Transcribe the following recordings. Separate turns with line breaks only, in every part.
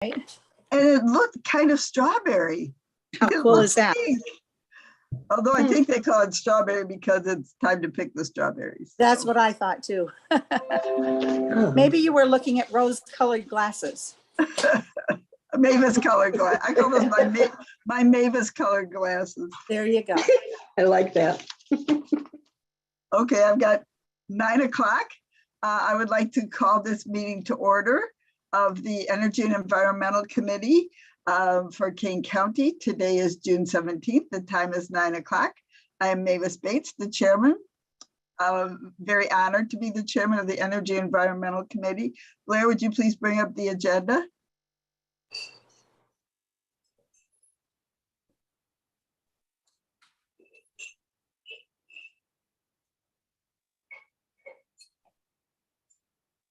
And
it looked kind of strawberry.
how cool is that?
Pink. Although I think they call it strawberry because it's time to pick the strawberries.
That's what I thought too. Maybe you were looking at rose-colored glasses.
Mavis colored glass. I call those my Mavis colored glasses.
There you go.
I like that.
Okay, I've got 9 o'clock. I would like to call this meeting to order of the Energy and Environmental Committee for Kane County. Today is June 17th. The time is 9 o'clock. I am Mavis Bates, the chairman. Very honored to be the chairman of the Energy and Environmental Committee. Blair, would you please bring up the agenda?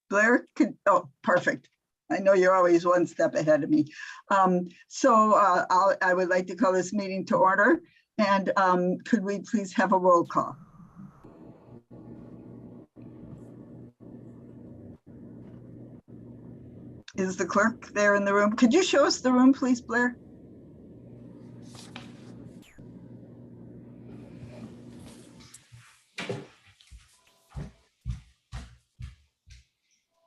Blair, oh, perfect. I know you're always one step ahead of me. I would like to call this meeting to order. And could we please have a roll call? Is the clerk there in the room? Could you show us the room, please, Blair?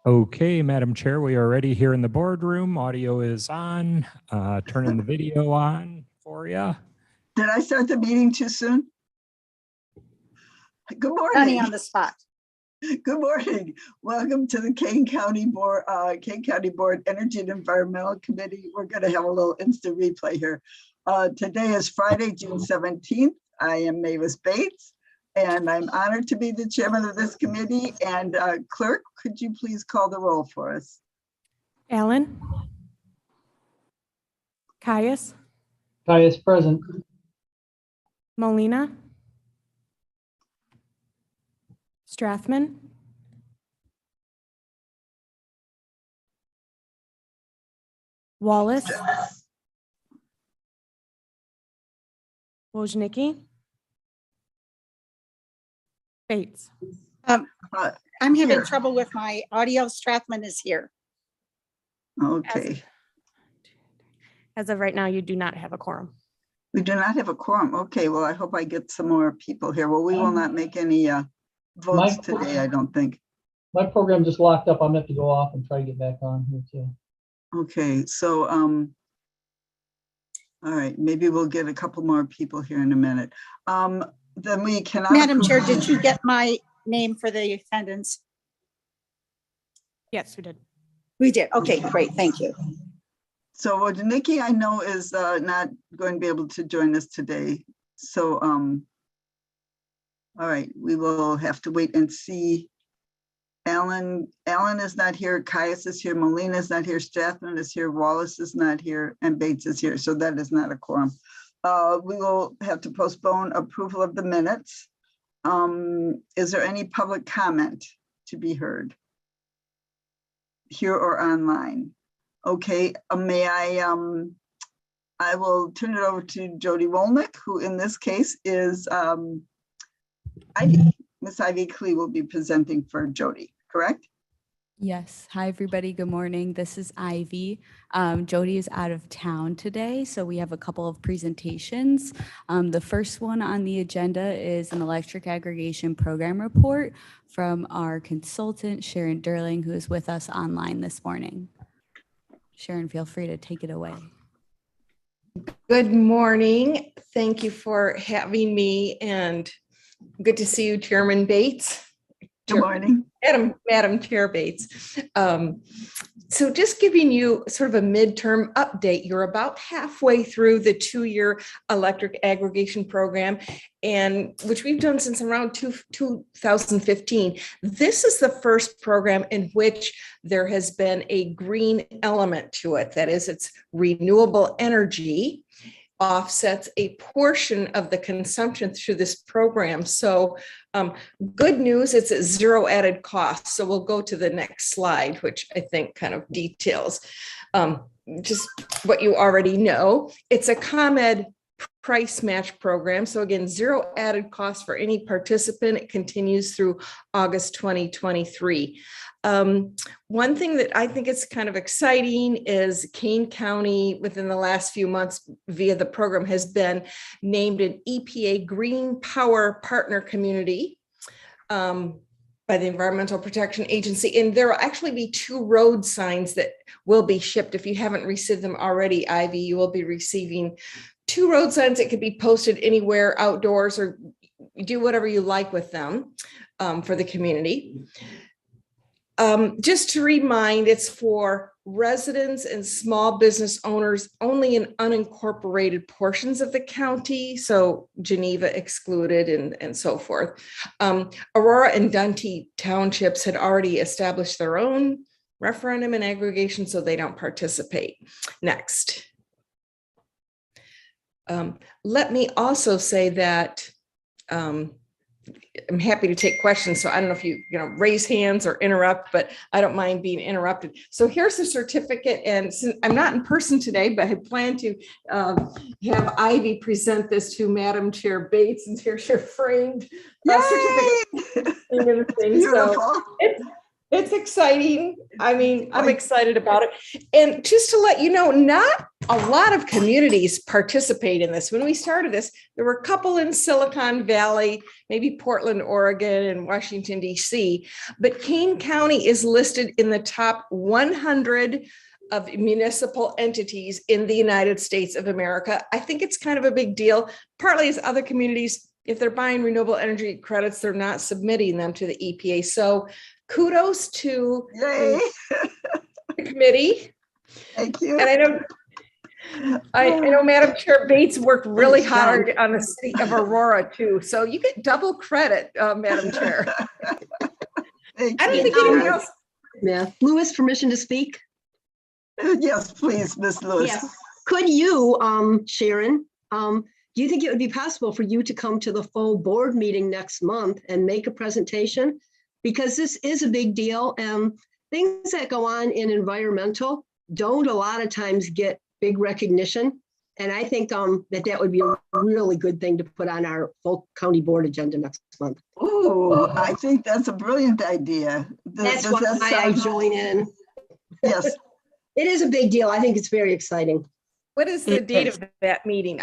Okay, Madam Chair, we are ready here in the boardroom. Audio is on. Turning the video on for you.
Did I start the meeting too soon? Good morning.
Running on the spot.
Good morning. Welcome to the Kane County Board Energy and Environmental Committee. We're going to have a little instant replay here. Today is Friday, June 17th. I am Mavis Bates, and I'm honored to be the chairman of this committee. And clerk, could you please call the roll for us?
Allen? Caius?
Caius present.
Molina? Strathman? Wallace? Wojnicki? Bates?
I'm having
Here.
trouble with my audio. Strathman is here.
Okay.
As of right now, you do not have a quorum.
We do not have a quorum. Okay, well, I hope I get some more people here. Well, we will not make any votes today, I don't think.
My program just locked up. I'm gonna have to go off and try to get back on here too.
Okay, so all right, maybe we'll get a couple more people here in a minute. Then we cannot.
Madam Chair, did you get my name for the attendance?
Yes, we did.
We did. Okay, great. Thank you.
So Nikki, I know, is not going to be able to join us today. So, all right, we will have to wait and see. Allen is not here. Caius is here. Molina is not here. Strathman is here. Wallace is not here. And Bates is here. So that is not a quorum. We will have to postpone approval of the minutes. Is there any public comment to be heard here or online? Okay, I will turn it over to Jody Wolnick, who in this case is Ivy. Miss Ivy Klee will be presenting for Jody, correct?
Yes. Hi, everybody. Good morning. This is Ivy. Jody is out of town today, so we have a couple of presentations. The first one on the agenda is an electric aggregation program report from our consultant, Sharon Derling, who is with us online this morning. Sharon, feel free to take it away.
Good morning. Thank you for having me, and good to see you, Chairman Bates.
Good morning.
Madam Chair Bates. So just giving you sort of a midterm update, you're about halfway through the 2-year electric aggregation program, and which we've done since around 2015. This is the first program in which there has been a green element to it. That is, it's renewable energy offsets a portion of the consumption through this program. So good news, it's at zero added cost. So we'll go to the next slide, which I think kind of details just what you already know. It's a ComEd price match program. So again, zero added cost for any participant. It continues through August 2023. One thing that I think is kind of exciting is Kane County within the last few months via the program has been named an EPA Green Power Partner Community by the Environmental Protection Agency. And there will actually be 2 road signs that will be shipped. If you haven't received them already, Ivy, you will be receiving 2 road signs that could be posted anywhere outdoors, or do whatever you like with them for the community. Just to remind, it's for residents and small business owners only in unincorporated portions of the county, so Geneva excluded and so forth. Aurora and Dundee townships had already established their own referendum and aggregation, so they don't participate. Next. Let me also say that I'm happy to take questions. So I don't know if you raise hands or interrupt, but I don't mind being interrupted. So here's the certificate. And since I'm not in person today, but I plan to have Ivy present this to Madam Chair Bates, and here's your framed certificate.
Beautiful.
So it's exciting. I mean, I'm excited about it. And just to let you know, not a lot of communities participate in this. When we started this, there were a couple in Silicon Valley, maybe Portland, Oregon, and Washington, D.C. But Kane County is listed in the top 100 of municipal entities in the United States of America. I think it's kind of a big deal, partly as other communities, if they're buying renewable energy credits, they're not submitting them to the EPA. So kudos to the committee.
Thank you.
And I know Madam Chair Bates worked really hard on the city of Aurora too. So you get double credit, Madam Chair. I don't think anyone else.
Yeah. Lewis, permission to speak?
Yes, please, Ms. Lewis.
Yes. Could you, Sharon, do you think it would be possible for you to come to the full board meeting next month and make a presentation? Because this is a big deal, and things that go on in environmental don't a lot of times get big recognition. And I think that would be a really good thing to put on our full county board agenda next month.
Oh, I think that's a brilliant idea.
That's why I join in.
Yes.
It is a big deal. I think it's very exciting.
What is the date of that meeting?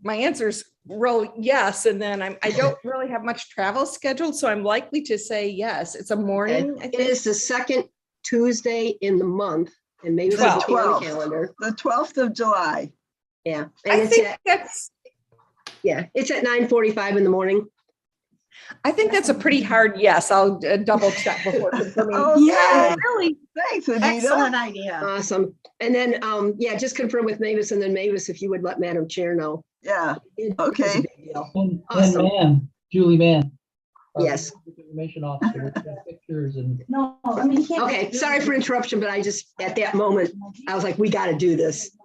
My answer is real yes, and then I don't really have much travel scheduled, so I'm likely to say yes. It's a morning. I think.
It is the second Tuesday in the month, and maybe it's on the calendar.
The 12th of July.
Yeah,
and
it's at 9:45 in the morning.
I think that's a pretty hard yes. I'll double check before confirming.
Yeah,
really.
Thanks, Anita.
Excellent idea.
Awesome. And then, just confirm with Mavis, and then Mavis, if you would let Madam Chair know.
Yeah.
It
Okay.
is a big deal.
And
Awesome.
Mann, Julie Mann. our
Yes.
Information officer, got pictures and.
No, I mean, you can't.
Okay, sorry for interruption, but I just, at that moment, I was like, we got to do this.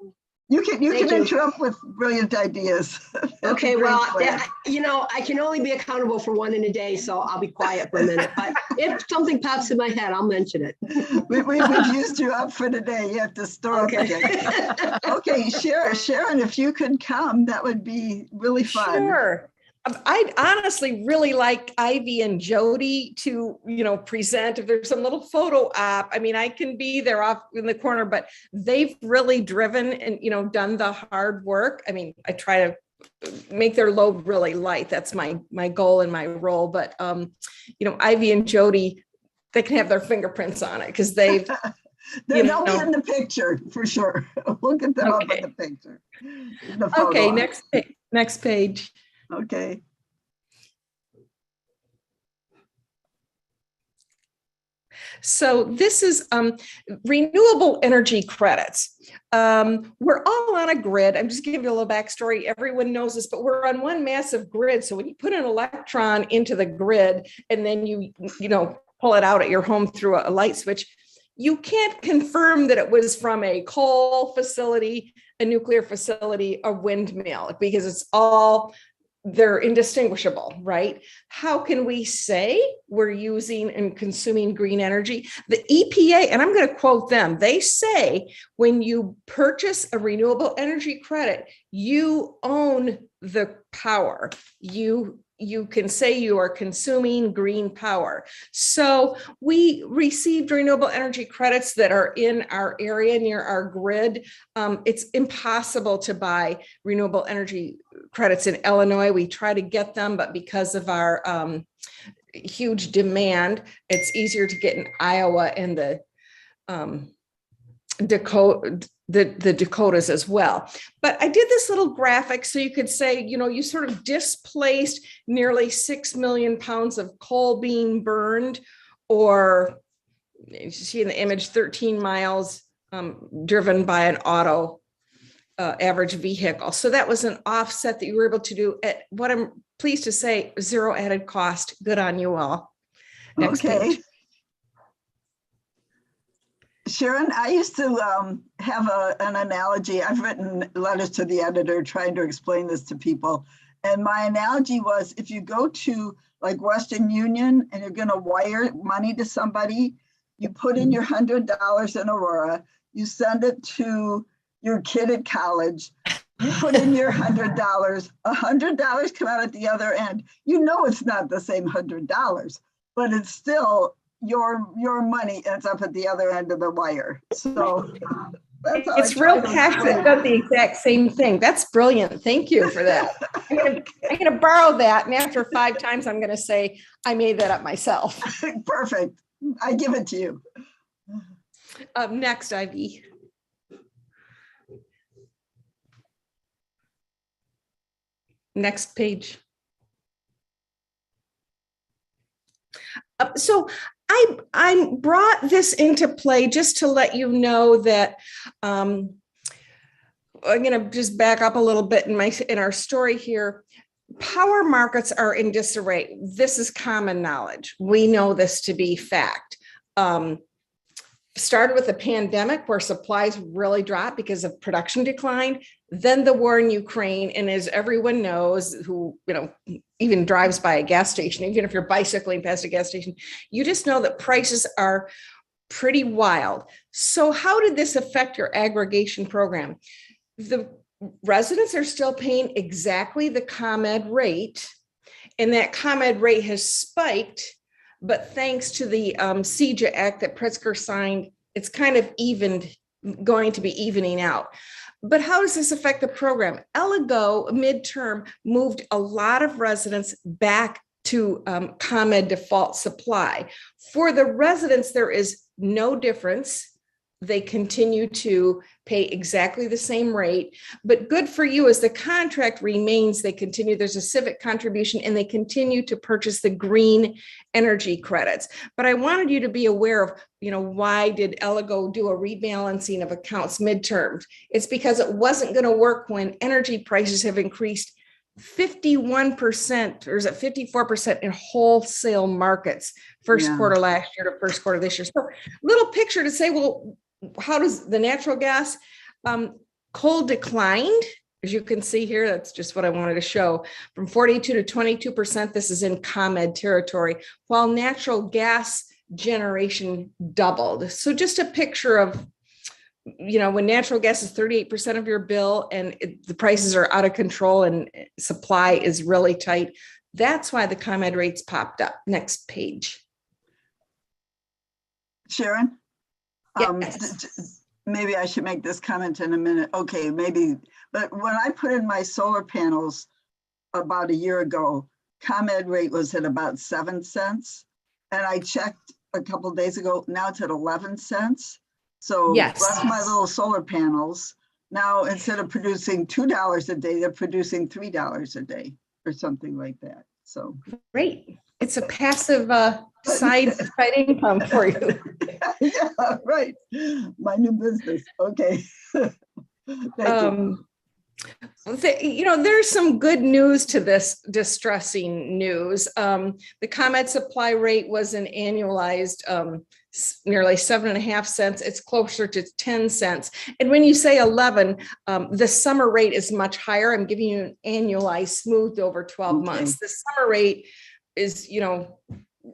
You can
Thank you.
interrupt with brilliant ideas.
Okay,
Great
well,
plan.
I can only be accountable for one in a day, so I'll be quiet for a minute. But if something pops in my head, I'll mention it.
We've used you up for today. You have to store up again. Okay, Sharon, if you could come, that would be really fun.
Sure. I'd honestly really like Ivy and Jody to, present if there's some little photo op. I mean, I can be there off in the corner, but they've really driven and, done the hard work. I mean, I try to make their load really light. That's my goal and my role. But, Ivy and Jody, they can have their fingerprints on it because they've.
They'll be in the picture for sure. We'll get them up in the picture. The photo
okay,
op.
next page.
Okay.
So this is renewable energy credits. We're all on a grid. I'm just giving you a little backstory. Everyone knows this, but we're on one massive grid. So when you put an electron into the grid and then you pull it out at your home through a light switch, you can't confirm that it was from a coal facility, a nuclear facility, a windmill, because it's all they're indistinguishable, right? How can we say we're using and consuming green energy? The EPA, and I'm going to quote them, they say when you purchase a renewable energy credit, you own the power. You can say you are consuming green power. So we received renewable energy credits that are in our area near our grid. It's impossible to buy renewable energy credits in Illinois. We try to get them, but because of our huge demand, it's easier to get in Iowa and the Dakotas as well. But I did this little graphic so you could say, you sort of displaced nearly 6 million pounds of coal being burned, or you see in the image 13 miles driven by an auto average vehicle. So that was an offset that you were able to do at what I'm pleased to say, zero added cost. Good on you all. Next page.
Sharon, I used to have an analogy. I've written letters to the editor trying to explain this to people. And my analogy was, if you go to like Western Union and you're going to wire money to somebody, you put in your $100 in Aurora, you send it to your kid at college, you put in your $100 come out at the other end. It's not the same $100, but it's still your money ends up at the other end of the wire. So that's how
it's real cash that does the exact same thing. That's brilliant. Thank you for that. I'm gonna borrow that, and after 5 times, I'm gonna say I made that up myself.
Perfect. I give it to you.
Next, Ivy. Next page. So I brought this into play just to let you know that I'm going to just back up a little bit in our story here. Power markets are in disarray. This is common knowledge. We know this to be fact. Started with the pandemic where supplies really dropped because of production decline, then the war in Ukraine. And as everyone knows, who, even drives by a gas station, even if you're bicycling past a gas station, you just know that prices are pretty wild. So how did this affect your aggregation program? The residents are still paying exactly the ComEd rate, and that ComEd rate has spiked. But thanks to the Signage Act that Pritzker signed, it's kind of going to be evening out. But how does this affect the program? Eligo midterm moved a lot of residents back to ComEd default supply. For the residents, there is no difference. They continue to pay exactly the same rate, but good for you as the contract remains, they continue, there's a civic contribution and they continue to purchase the green energy credits. But I wanted you to be aware of, why did Eligo do a rebalancing of accounts midterms? It's because it wasn't going to work when energy prices have increased 51%, or is it 54% in wholesale markets, first quarter last year to first quarter this year. So little picture to say, well, how does the natural gas, coal declined? As you can see here, that's just what I wanted to show, from 42 to 22%. This is in ComEd territory, while natural gas generation doubled. So just a picture of, when natural gas is 38% of your bill and the prices are out of control and supply is really tight, that's why the ComEd rates popped up. Next page.
Sharon?
Yes.
Maybe I should make this comment in a minute. Okay, maybe. But when I put in my solar panels about a year ago, ComEd rate was at about 7 cents. And I checked a couple of days ago, now it's at 11 cents. So that's my little solar panels. Now, instead of producing $2 a day, they're producing $3 a day or something like that. So
great. It's a passive side income for you.
Yeah, right. My new business. Okay. Thank you.
There's some good news to this distressing news. The ComEd supply rate was an annualized nearly 7.5 cents. It's closer to 10 cents. And when you say 11, the summer rate is much higher. I'm giving you an annualized smoothed over 12 months. The summer rate is,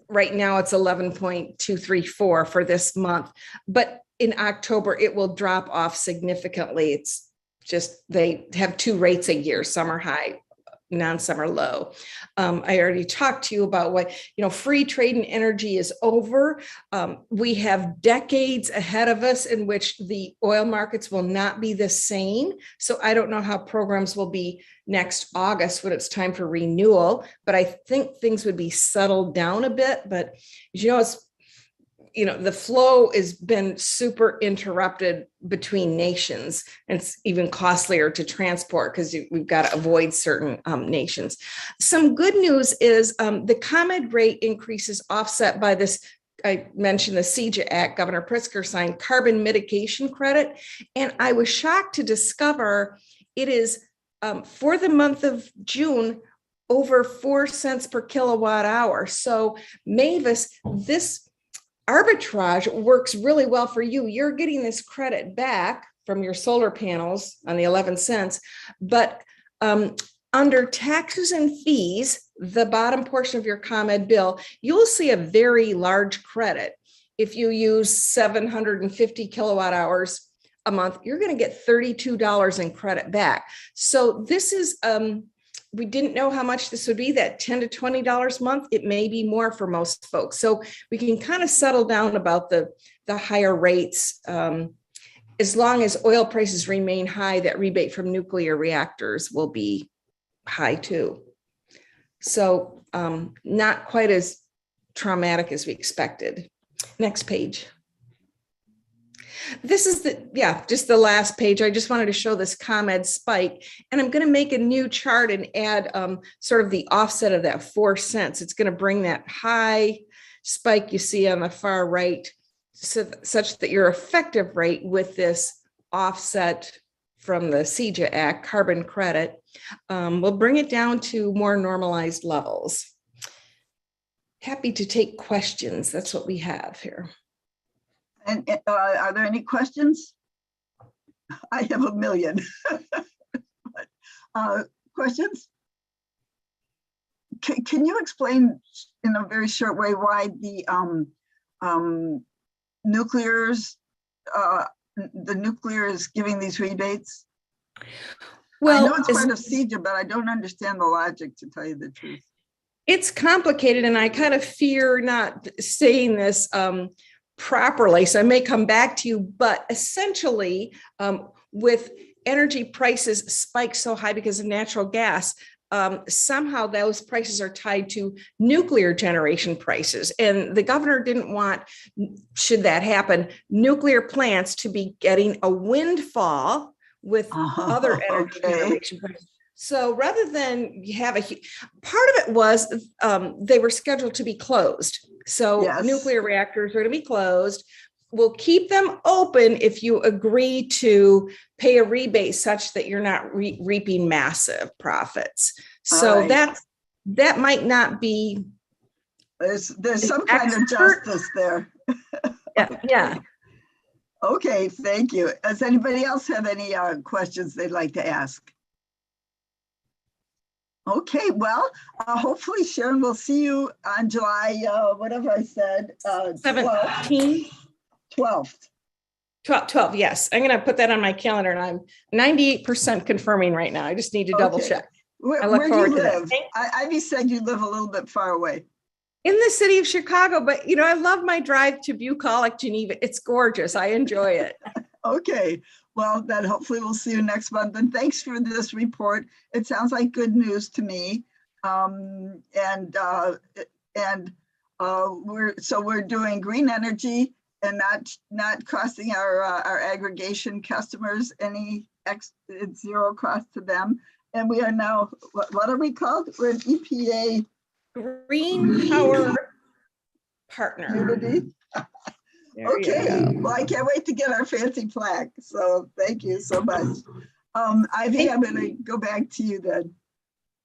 right now it's 11.234 for this month, but in October, it will drop off significantly. It's just, they have two rates a year, summer high, non-summer low. I already talked to you about what, free trade and energy is over. We have decades ahead of us in which the oil markets will not be the same. So I don't know how programs will be next August when it's time for renewal, but I think things would be settled down a bit. But the flow has been super interrupted between nations. And it's even costlier to transport because we've got to avoid certain nations. Some good news is the ComEd rate increases offset by this. I mentioned the Signage Act, Governor Pritzker signed carbon mitigation credit. And I was shocked to discover it is for the month of June, over 4 cents per kilowatt hour. So Mavis, this arbitrage works really well for you. You're getting this credit back from your solar panels on the 11 cents, but under taxes and fees, the bottom portion of your ComEd bill, you'll see a very large credit. If you use 750 kilowatt hours a month, you're going to get $32 in credit back. So this is, we didn't know how much this would be, that $10 to $20 a month. It may be more for most folks. So we can kind of settle down about the higher rates. As long as oil prices remain high, that rebate from nuclear reactors will be high too. So not quite as traumatic as we expected. Next page. This is just the last page. I just wanted to show this ComEd spike, and I'm going to make a new chart and add sort of the offset of that 4 cents. It's going to bring that high spike you see on the far right, such that your effective rate with this offset from the Signage Act carbon credit will bring it down to more normalized levels. Happy to take questions. That's what we have here.
And are there any questions? I have a million. Questions? Can you explain in a very short way why the nuclear is giving these rebates? Well, I know it's part of Signage, but I don't understand the logic, to tell you the truth.
It's complicated, and I kind of fear not saying this properly, so I may come back to you, but essentially with energy prices spike so high because of natural gas, somehow those prices are tied to nuclear generation prices. And the governor didn't want, should that happen, nuclear plants to be getting a windfall with other energy generation prices. So rather than have part of it was they were scheduled to be closed. So nuclear reactors are going to be closed. We'll keep them open if you agree to pay a rebate such that you're not reaping massive profits. So that might not be.
There's some kind of justice there.
Yeah.
Okay, thank you. Does anybody else have any questions they'd like to ask? Okay, well, hopefully, Sharon, we'll see you on July, whatever I said,
17th.
12th.
12, yes. I'm going to put that on my calendar, and I'm 98% confirming right now. I just need to double check. I look forward to that.
Ivy said you live a little bit far away.
In the city of Chicago, but I love my drive to Bucolic, Geneva. It's gorgeous. I enjoy it.
Okay. Well, then hopefully we'll see you next month. And thanks for this report. It sounds like good news to me. We're doing green energy and not costing our aggregation customers any zero cost to them. And we are now, what are we called? We're an EPA
Green Power Partner.
Okay, well, I can't wait to get our fancy plaque. So thank you so much. Ivy, I'm going to go back to you then.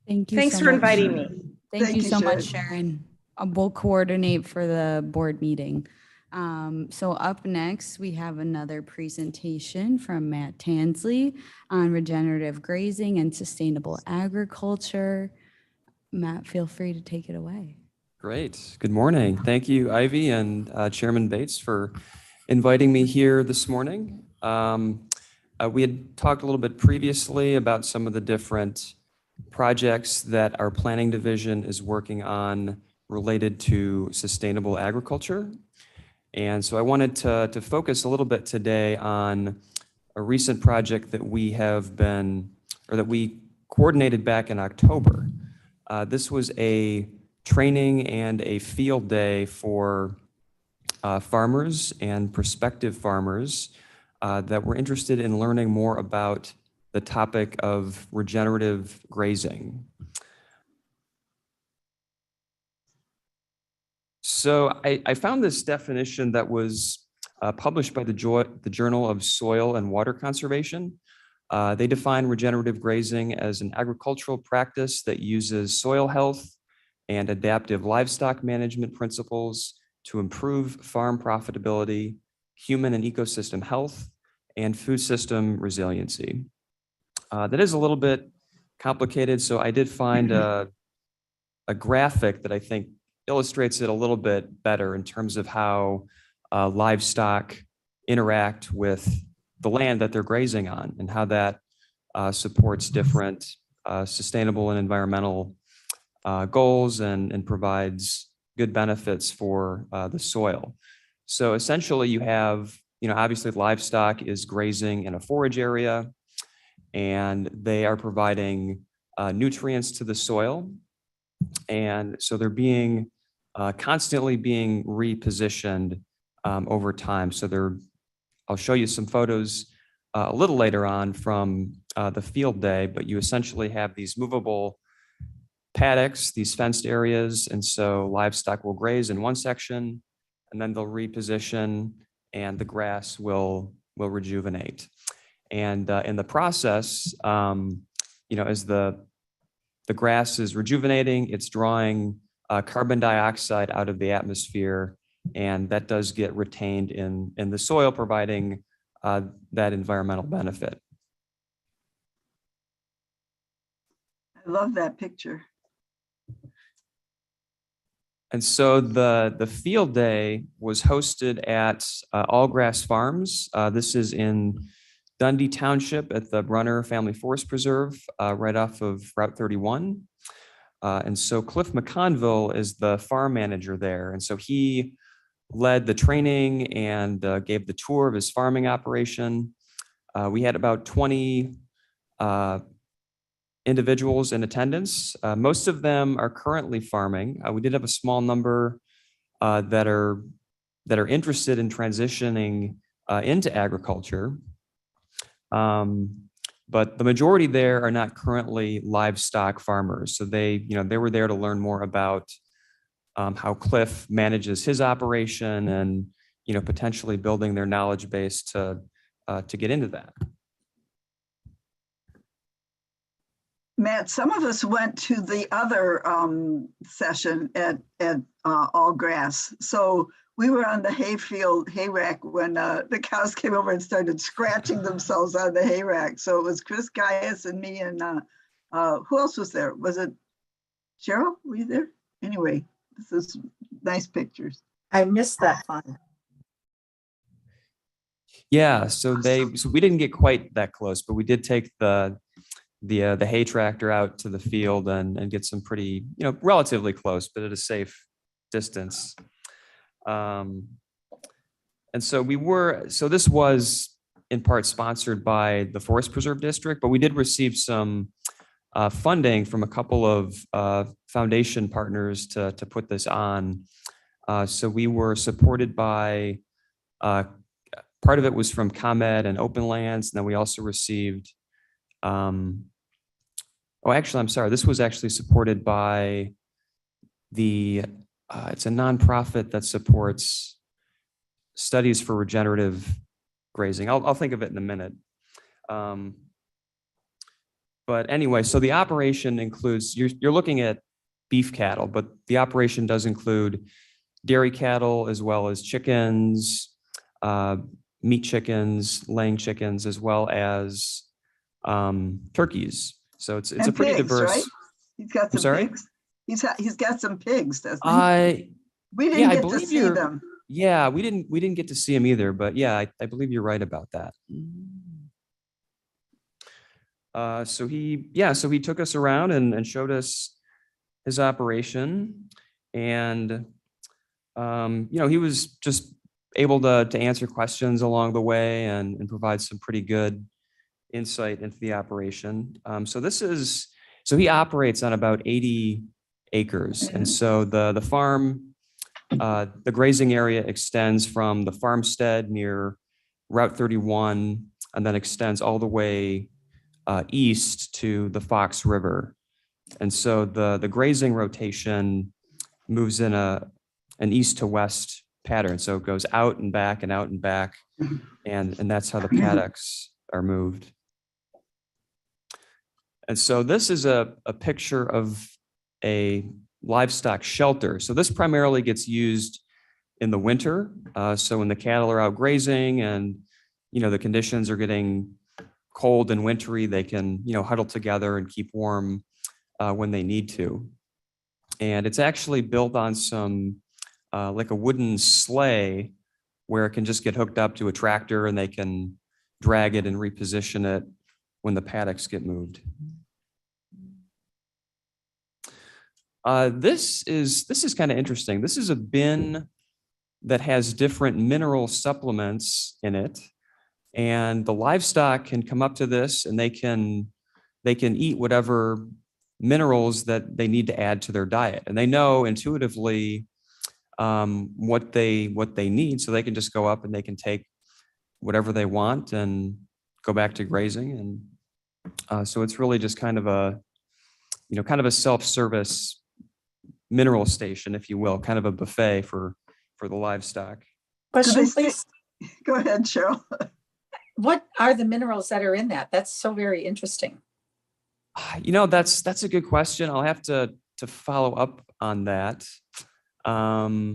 Thank you.
Thanks
so
for
much.
inviting me.
Thank
Thank
you
you,
so much, Sharon. We'll coordinate for the board meeting. So up next, we have another presentation from Matt Tansley on regenerative grazing and sustainable agriculture. Matt, feel free to take it away.
Great. Good morning. Thank you, Ivy and Chairman Bates, for inviting me here this morning. We had talked a little bit previously about some of the different projects that our planning division is working on related to sustainable agriculture. And so I wanted to focus a little bit today on a recent project that we have been, or that we coordinated back in October. This was a training and a field day for farmers and prospective farmers that were interested in learning more about the topic of regenerative grazing. So I found this definition that was published by the Journal of Soil and Water Conservation. They define regenerative grazing as an agricultural practice that uses soil health and adaptive livestock management principles to improve farm profitability, human and ecosystem health, and food system resiliency. That is a little bit complicated, so I did find a graphic that I think illustrates it a little bit better in terms of how livestock interact with the land that they're grazing on and how that supports different sustainable and environmental goals and provides good benefits for the soil. So essentially you have, obviously livestock is grazing in a forage area and they are providing nutrients to the soil. And so they're being constantly being repositioned over time. So I'll show you some photos a little later on from the field day, but you essentially have these movable paddocks, these fenced areas. And so livestock will graze in one section and then they'll reposition and the grass will rejuvenate. And in the process, as the grass is rejuvenating, it's drawing carbon dioxide out of the atmosphere, and that does get retained in the soil, providing that environmental benefit.
I love that picture.
And so the field day was hosted at Allgrass Farms. This is in Dundee Township at the Brunner Family Forest Preserve, right off of Route 31. And so Cliff McConville is the farm manager there. And so he led the training and gave the tour of his farming operation. We had about 20 individuals in attendance. Most of them are currently farming. We did have a small number that are interested in transitioning into agriculture. But the majority there are not currently livestock farmers. So they were there to learn more about how Cliff manages his operation and, potentially building their knowledge base to get into that.
Matt, some of us went to the other session at Allgrass. So we were on the hay rack when the cows came over and started scratching themselves on the hay rack. So it was Chris Gaius and me and who else was there? Was it Cheryl? Were you there? Anyway, this is nice pictures.
I missed that fun.
Yeah, so we didn't get quite that close, but we did take the hay tractor out to the field and get some pretty, relatively close, but at a safe distance. And so this was in part sponsored by the Forest Preserve District, but we did receive some funding from a couple of foundation partners to put this on. So we were supported by, part of it was from ComEd and Open Lands, and then we also received, I'm sorry, this was actually supported by it's a nonprofit that supports studies for regenerative grazing. I'll think of it in a minute. But anyway, so the operation includes, you're looking at beef cattle, but the operation does include dairy cattle as well as chickens, meat chickens, laying chickens, as well as turkeys. So it's a pretty
pigs,
diverse.
right? He's got some
sorry?
pigs. He's got some pigs, doesn't he? We didn't
yeah, I
get to
believe
see
you're-
them.
Yeah, we didn't get to see him either, but yeah, I believe you're right about that. So he took us around and showed us his operation, and he was just able to answer questions along the way and provide some pretty good insight into the operation. So he operates on about 80 acres, and so the farm. The grazing area extends from the farmstead near Route 31 and then extends all the way east to the Fox River. And so the grazing rotation moves in an east to west pattern. So it goes out and back and out and back. And that's how the paddocks are moved. And so this is a picture of a livestock shelter. So this primarily gets used in the winter. So when the cattle are out grazing and, the conditions are getting cold and wintry, they can, huddle together and keep warm when they need to. And it's actually built on some, like a wooden sleigh where it can just get hooked up to a tractor and they can drag it and reposition it when the paddocks get moved. This is kind of interesting. This is a bin that has different mineral supplements in it, and the livestock can come up to this and they can eat whatever minerals that they need to add to their diet, and they know intuitively what they need, so they can just go up and they can take whatever they want and go back to grazing. And so it's really just kind of a self-service mineral station, if you will, kind of a buffet for the livestock.
Question, please.
Go ahead, Cheryl.
What are the minerals that are in that? That's so very interesting.
That's a good question. I'll have to follow up on that. But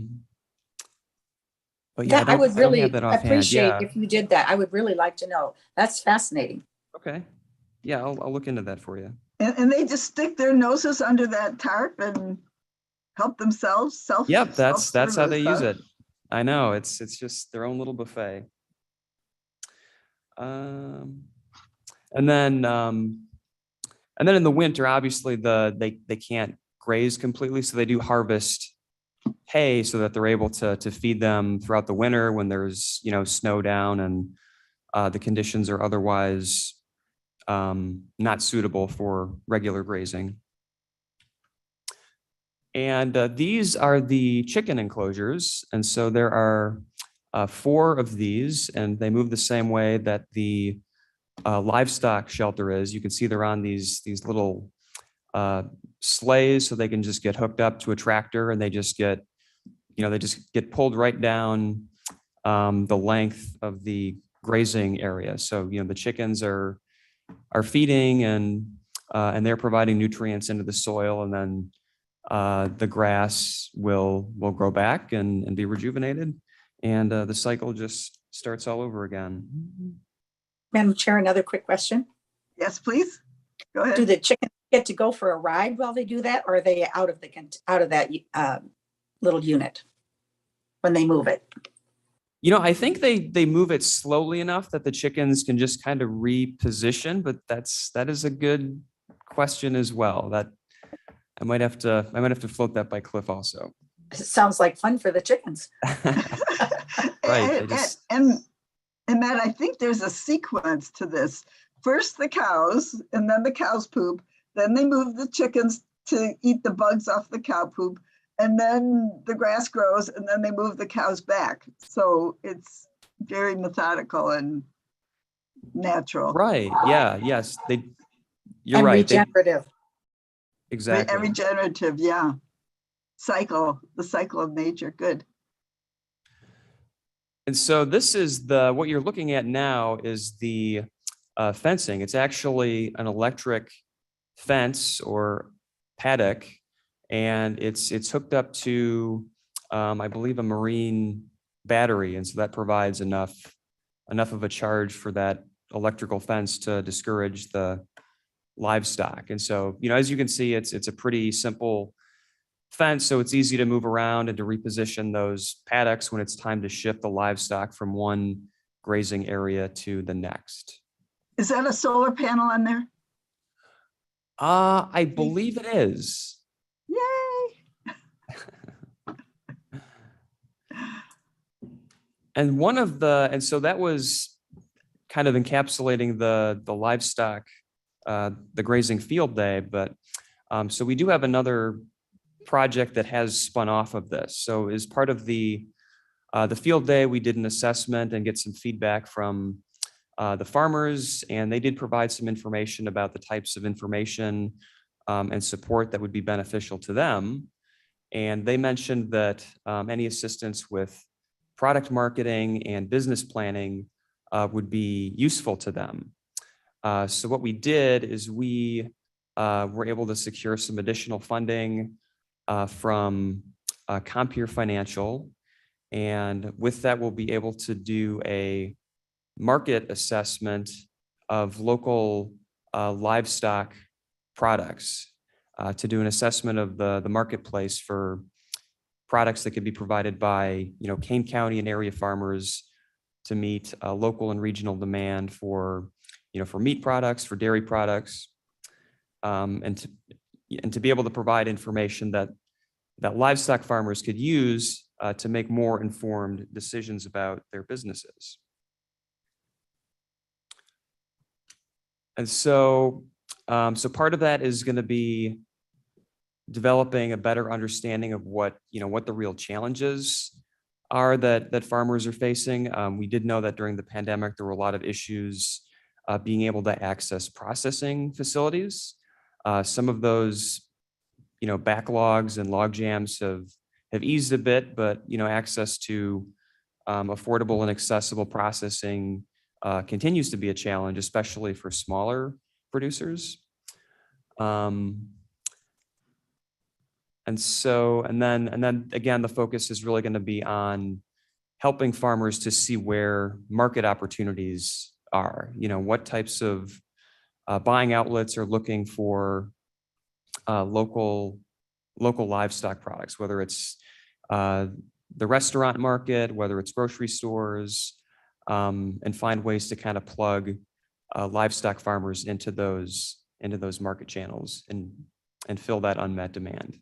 yeah,
I would really
have that offhand.
appreciate
Yeah.
if you did that. I would really like to know. That's fascinating.
Okay. Yeah, I'll look into that for you.
And they just stick their noses under that tarp and help themselves.
Yep, that's how
self-service,
they use
huh?
it. I know, it's just their own little buffet. And then in the winter, obviously they can't graze completely, so they do harvest hay so that they're able to feed them throughout the winter when there's snow down and the conditions are otherwise not suitable for regular grazing. And these are the chicken enclosures. And so there are 4 of these, and they move the same way that the livestock shelter is. You can see they're on these little sleighs, so they can just get hooked up to a tractor and they just get pulled right down the length of the grazing area. So, the chickens are feeding and they're providing nutrients into the soil, and then the grass will grow back and be rejuvenated, and the cycle just starts all over again.
Madam Chair, another quick question.
Yes, please. Go ahead.
Do the chickens get to go for a ride while they do that, or are they out of that little unit when they move it?
I think they move it slowly enough that the chickens can just kind of reposition, but that is a good question as well. That I might have to float that by Cliff also.
It sounds like fun for the chickens.
Right.
And Matt, I think there's a sequence to this. First the cows, and then the cows poop. Then they move the chickens to eat the bugs off the cow poop. And then the grass grows, and then they move the cows back. So it's very methodical and natural.
Right. Yeah. Yes. You're
and
right.
Regenerative.
Exactly.
And regenerative, yeah. The cycle of nature. Good.
And so this is what you're looking at now is the fencing. It's actually an electric fence or paddock, and it's hooked up to, I believe, a marine battery, and so that provides enough of a charge for that electrical fence to discourage the livestock. And so, as you can see, it's a pretty simple fence, so it's easy to move around and to reposition those paddocks when it's time to shift the livestock from one grazing area to the next.
Is that a solar panel on there?
I believe it is.
Yay!
And so that was kind of encapsulating the livestock, the grazing field day. But so we do have another project that has spun off of this. So as part of the field day, we did an assessment and get some feedback from the farmers, and they did provide some information about the types of information and support that would be beneficial to them. And they mentioned that any assistance with product marketing and business planning would be useful to them. So what we did is we were able to secure some additional funding from Compeer Financial. And with that, we'll be able to do a market assessment of local livestock products, to do an assessment of the marketplace for products that could be provided by Kane County and area farmers to meet local and regional demand for meat products, for dairy products, and to be able to provide information that livestock farmers could use to make more informed decisions about their businesses. And so part of that is going to be developing a better understanding of what the real challenges are that farmers are facing. We did know that during the pandemic, there were a lot of issues being able to access processing facilities. Some of those, backlogs and log jams have eased a bit, but access to affordable and accessible processing continues to be a challenge, especially for smaller producers. And then again, the focus is really going to be on helping farmers to see where market opportunities are. What types of buying outlets are looking for local livestock products, whether it's the restaurant market, whether it's grocery stores, and find ways to kind of plug livestock farmers into those market channels and fill that unmet demand.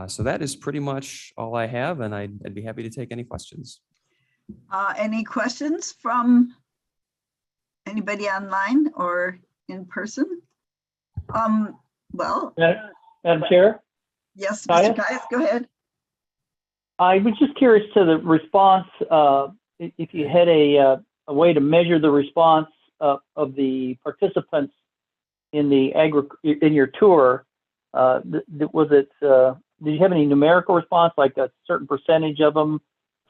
So that is pretty much all I have, and I'd be happy to take any questions.
Any questions from anybody online or in person? Well,
Madam Chair,
yes,
Kaya?
Mr. Caius, go ahead.
I was just curious to the response, if you had a way to measure the response of the participants in your tour. Did you have any numerical response, like a certain percentage of them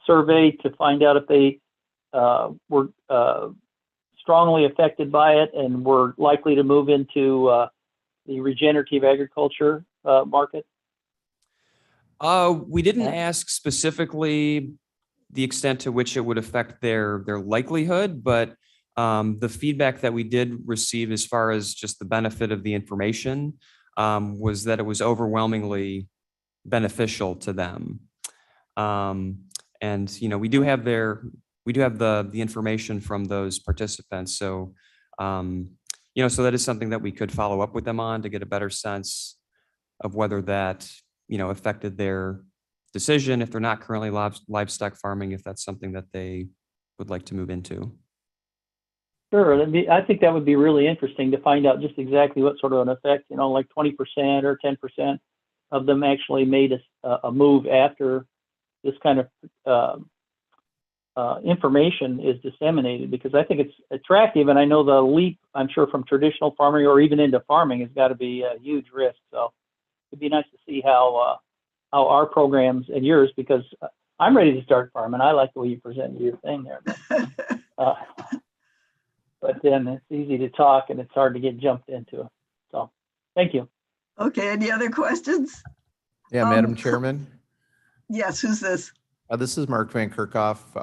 surveyed to find out if they were strongly affected by it and were likely to move into the regenerative agriculture market?
We didn't ask specifically the extent to which it would affect their likelihood, but the feedback that we did receive as far as just the benefit of the information was that it was overwhelmingly beneficial to them. And we do have the information from those participants. So so that is something that we could follow up with them on to get a better sense of whether that affected their decision, if they're not currently livestock farming, if that's something that they would like to move into.
Sure, I think that would be really interesting to find out just exactly what sort of an effect, like 20% or 10% of them actually made a move after this kind of information is disseminated, because I think it's attractive, and I know the leap, I'm sure, from traditional farming or even into farming has got to be a huge risk. So it'd be nice to see how our programs and yours, because I'm ready to start farming. I like the way you presented your thing there. But then it's easy to talk and it's hard to get jumped into. So Thank you.
Okay, any other questions?
Yeah, Madam Chairman.
Yes, who's this?
This is Mark Van Kerkhoff,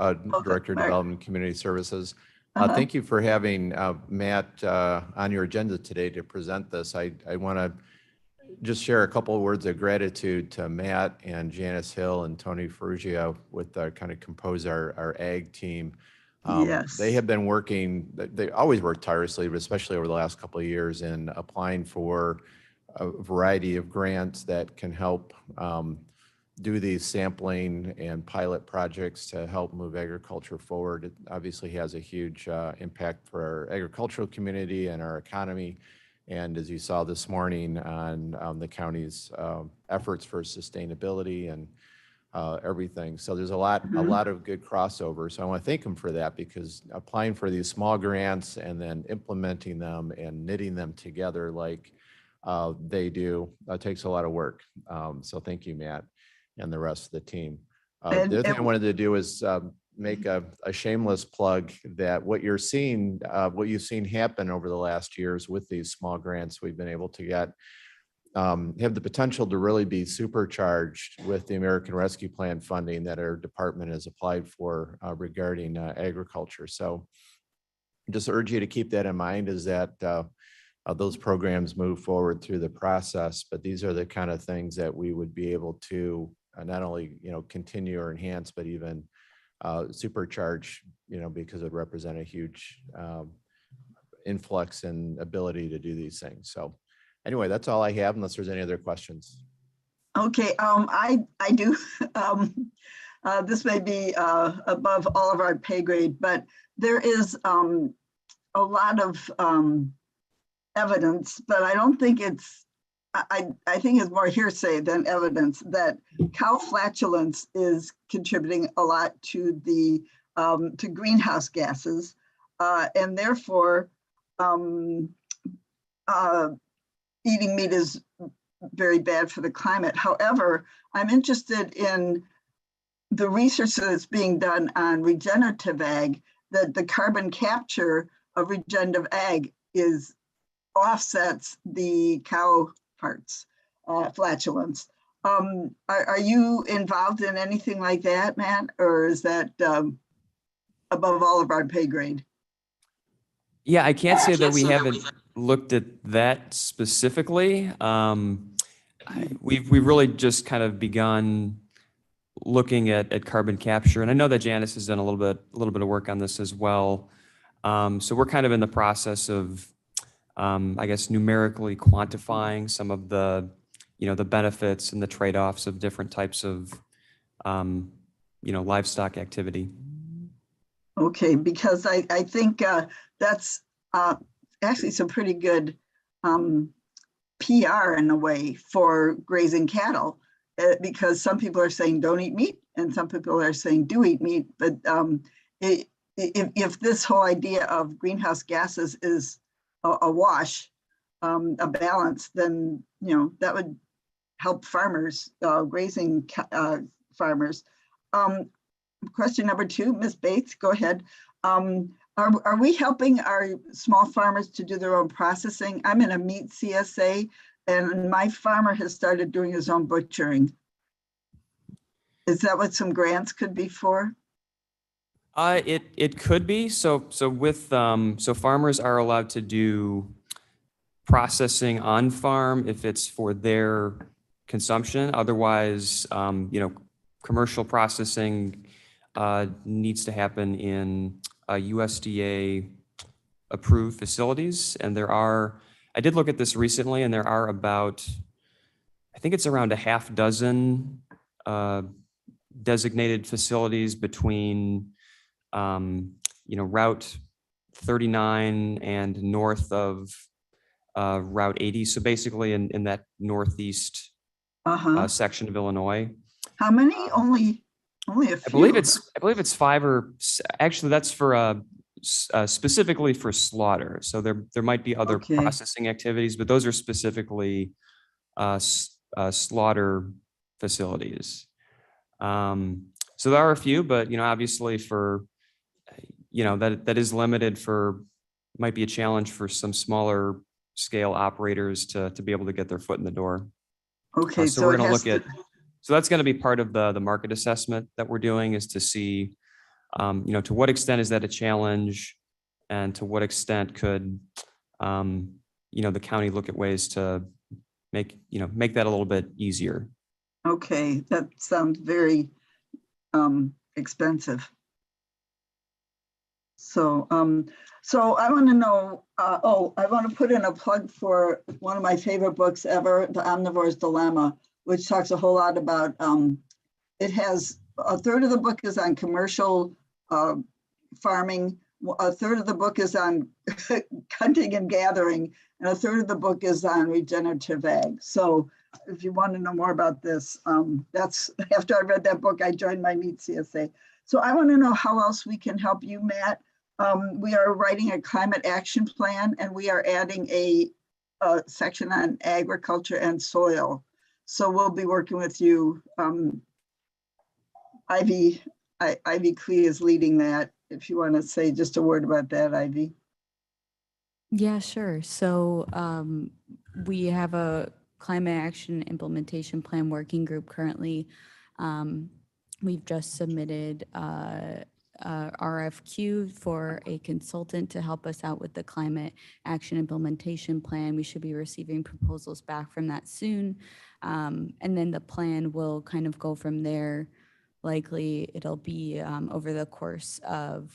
Director of
Mark.
Development Community Services.
Uh-huh.
Thank you for having Matt on your agenda today to present this. I want to just share a couple of words of gratitude to Matt and Janice Hill and Tony Ferrugia with kind of compose our ag team.
Yes.
They have been working, they always work tirelessly, but especially over the last couple of years in applying for a variety of grants that can help do these sampling and pilot projects to help move agriculture forward. It obviously has a huge impact for our agricultural community and our economy. And as you saw this morning on the county's efforts for sustainability and everything. So there's a lot of good crossover. So I want to thank them for that, because applying for these small grants and then implementing them and knitting them together like they do takes a lot of work. So thank you, Matt, and the rest of the team. The other thing I wanted to do is make a shameless plug that what you've seen happen over the last years with these small grants we've been able to get have the potential to really be supercharged with the American Rescue Plan funding that our department has applied for regarding agriculture. So just urge you to keep that in mind, is that those programs move forward through the process, but these are the kind of things that we would be able to not only continue or enhance, but even supercharge, because it represent a huge influx and ability to do these things. So anyway, that's all I have, unless there's any other questions.
Okay, I do. This may be above all of our pay grade, but there is a lot of evidence, but I don't think it's, I think it's more hearsay than evidence that cow flatulence is contributing a lot to the to greenhouse gases, and therefore eating meat is very bad for the climate. However, I'm interested in the research that's being done on regenerative ag, that the carbon capture of regenerative ag offsets the cow farts, flatulence. Are you involved in anything like that, Matt, or is that above all of our pay grade?
Yeah, I can't say that we haven't looked at that specifically. We've really just kind of begun looking at carbon capture, and I know that Janice has done a little bit of work on this as well. So we're kind of in the process of, I guess, numerically quantifying some of the, the benefits and the trade-offs of different types of, livestock activity.
Okay, because I think that's actually some pretty good PR in a way for grazing cattle, because some people are saying don't eat meat and some people are saying do eat meat. But if this whole idea of greenhouse gases is a wash, a balance, then that would help farmers, grazing farmers. Question number 2, Ms. Bates, go ahead. Are we helping our small farmers to do their own processing? I'm in a meat CSA, and my farmer has started doing his own butchering. Is that what some grants could be for?
It could be. So farmers are allowed to do processing on farm if it's for their consumption. Otherwise, commercial processing needs to happen in USDA approved facilities. And I did look at this recently, and there are about, I think it's around a half dozen designated facilities between, Route 39 and north of Route 80. So basically in that northeast section of Illinois.
How many? Only a few.
I believe it's 5 or actually that's for specifically for slaughter. So there might be other processing activities, but those are specifically slaughter facilities. So there are a few, but obviously for that is limited, might be a challenge for some smaller scale operators to be able to get their foot in the door.
Okay,
So
so
we're
it
going to
has
look
to,
at, so that's going to be part of the market assessment that we're doing, is to see, to what extent is that a challenge, and to what extent could, the county look at ways to make that a little bit easier.
okay, that sounds very expensive. So, so I want to know, I want to put in a plug for one of my favorite books ever, The Omnivore's Dilemma, which talks a whole lot about, it has a third of the book is on commercial farming, a third of the book is on hunting and gathering, and a third of the book is on regenerative ag. So if you want to know more about this, that's after I read that book, I joined my Meet CSA. So I want to know how else we can help you, Matt. We are writing a climate action plan, and we are adding a section on agriculture and soil. So we'll be working with you. Ivy Clee is leading that. If you want to say just a word about that, Ivy.
Yeah, sure. So we have a climate action implementation plan working group currently. We've just submitted RFQ for a consultant to help us out with the climate action implementation plan. We should be receiving proposals back from that soon. And then the plan will kind of go from there. Likely it'll be over the course of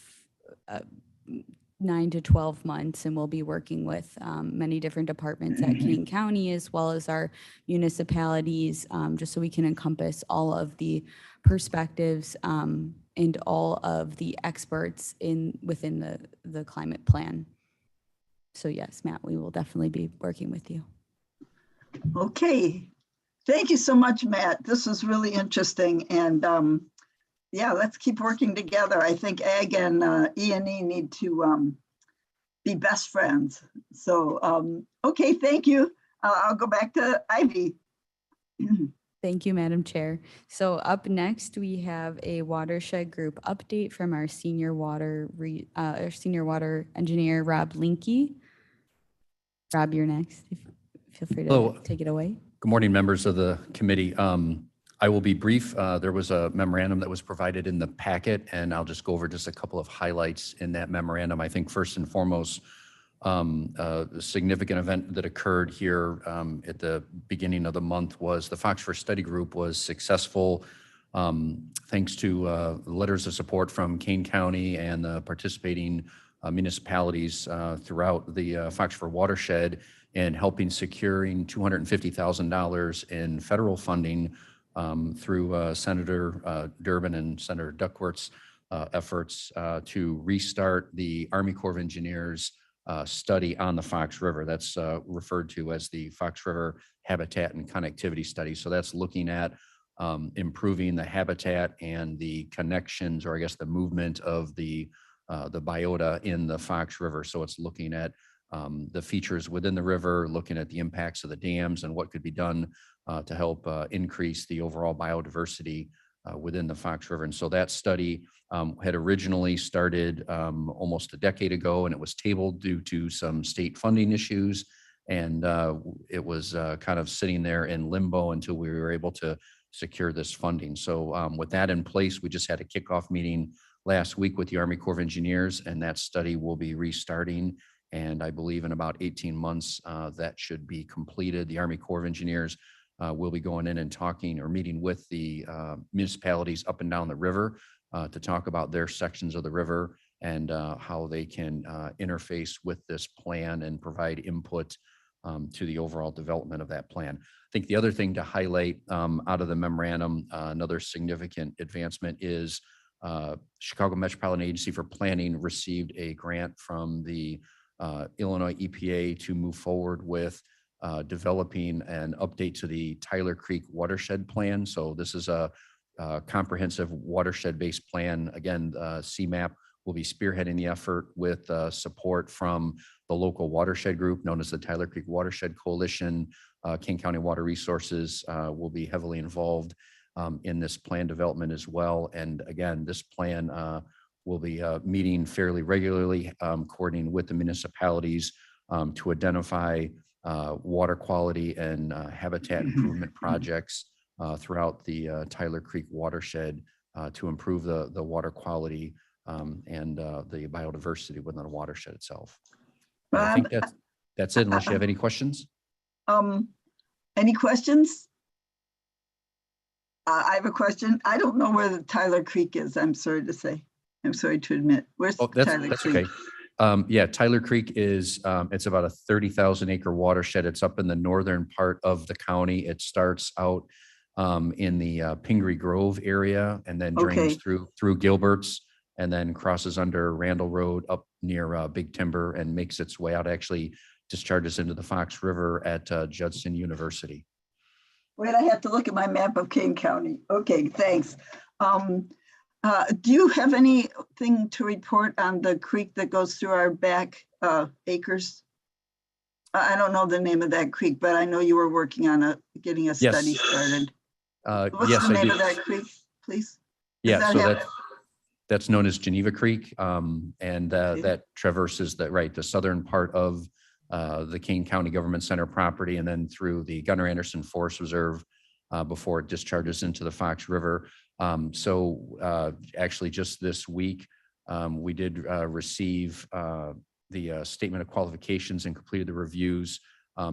9 to 12 months, and we'll be working with many different departments at King County as well as our municipalities, just so we can encompass all of the perspectives and all of the experts within the climate plan. So yes, Matt, we will definitely be working with you.
Okay, thank you so much, Matt. This is really interesting, and yeah, let's keep working together. I think ag and E&E need to be best friends. So, okay, thank you. I'll go back to Ivy.
Thank you, Madam Chair. So up next, we have a watershed group update from our senior water engineer, Rob Linke. Rob, you're next. Feel free to take it away.
Good morning, members of the committee. I will be brief. There was a memorandum that was provided in the packet, and I'll just go over just a couple of highlights in that memorandum. I think first and foremost, a significant event that occurred here at the beginning of the month was the Fox River Study Group was successful thanks to letters of support from Kane County and the participating municipalities throughout the Fox River watershed in helping securing $250,000 in federal funding through Senator Durbin and Senator Duckworth's efforts to restart the Army Corps of Engineers study on the Fox River. That's referred to as the Fox River Habitat and Connectivity Study. So that's looking at improving the habitat and the connections, or I guess the movement of the biota in the Fox River. So it's looking at the features within the river, looking at the impacts of the dams and what could be done to help increase the overall biodiversity within the Fox River. And so that study had originally started almost a decade ago, and it was tabled due to some state funding issues. And it was kind of sitting there in limbo until we were able to secure this funding. So with that in place, we just had a kickoff meeting last week with the Army Corps of Engineers, and that study will be restarting. And I believe in about 18 months, that should be completed. The Army Corps of Engineers will be going in and talking or meeting with the municipalities up and down the river to talk about their sections of the river and how they can interface with this plan and provide input to the overall development of that plan. I think the other thing to highlight out of the memorandum, another significant advancement is Chicago Metropolitan Agency for Planning received a grant from the Illinois EPA to move forward with developing an update to the Tyler Creek watershed plan. So this is a comprehensive watershed-based plan. Again, CMAP will be spearheading the effort with support from the local watershed group known as the Tyler Creek Watershed Coalition. King County Water Resources will be heavily involved in this plan development as well. And again, this plan will be meeting fairly regularly, coordinating with the municipalities to identify water quality and habitat improvement projects throughout the Tyler Creek watershed to improve the water quality and the biodiversity within the watershed itself. I think that's it, unless you have any questions.
Any questions? I have a question. I don't know where the Tyler Creek is. I'm sorry to say. I'm sorry to admit. Where's Tyler Creek?
Okay. Yeah, Tyler Creek is, it's about a 30,000 acre watershed. It's up in the northern part of the county. It starts out in the Pingree Grove area and then drains through Gilbert's and then crosses under Randall Road up near Big Timber and makes its way out, actually discharges into the Fox River at Judson University.
Wait, I have to look at my map of Kane County. Okay, thanks. Do you have anything to report on the creek that goes through our back acres? I don't know the name of that creek, but I know you were working on getting a study started. What's the name of that creek, please?
Yeah, so that's known as Geneva Creek, and that traverses the southern part of the Kane County Government Center property and then through the Gunnar Anderson Forest Reserve before it discharges into the Fox River. Actually just this week, we did receive the statement of qualifications and completed the reviews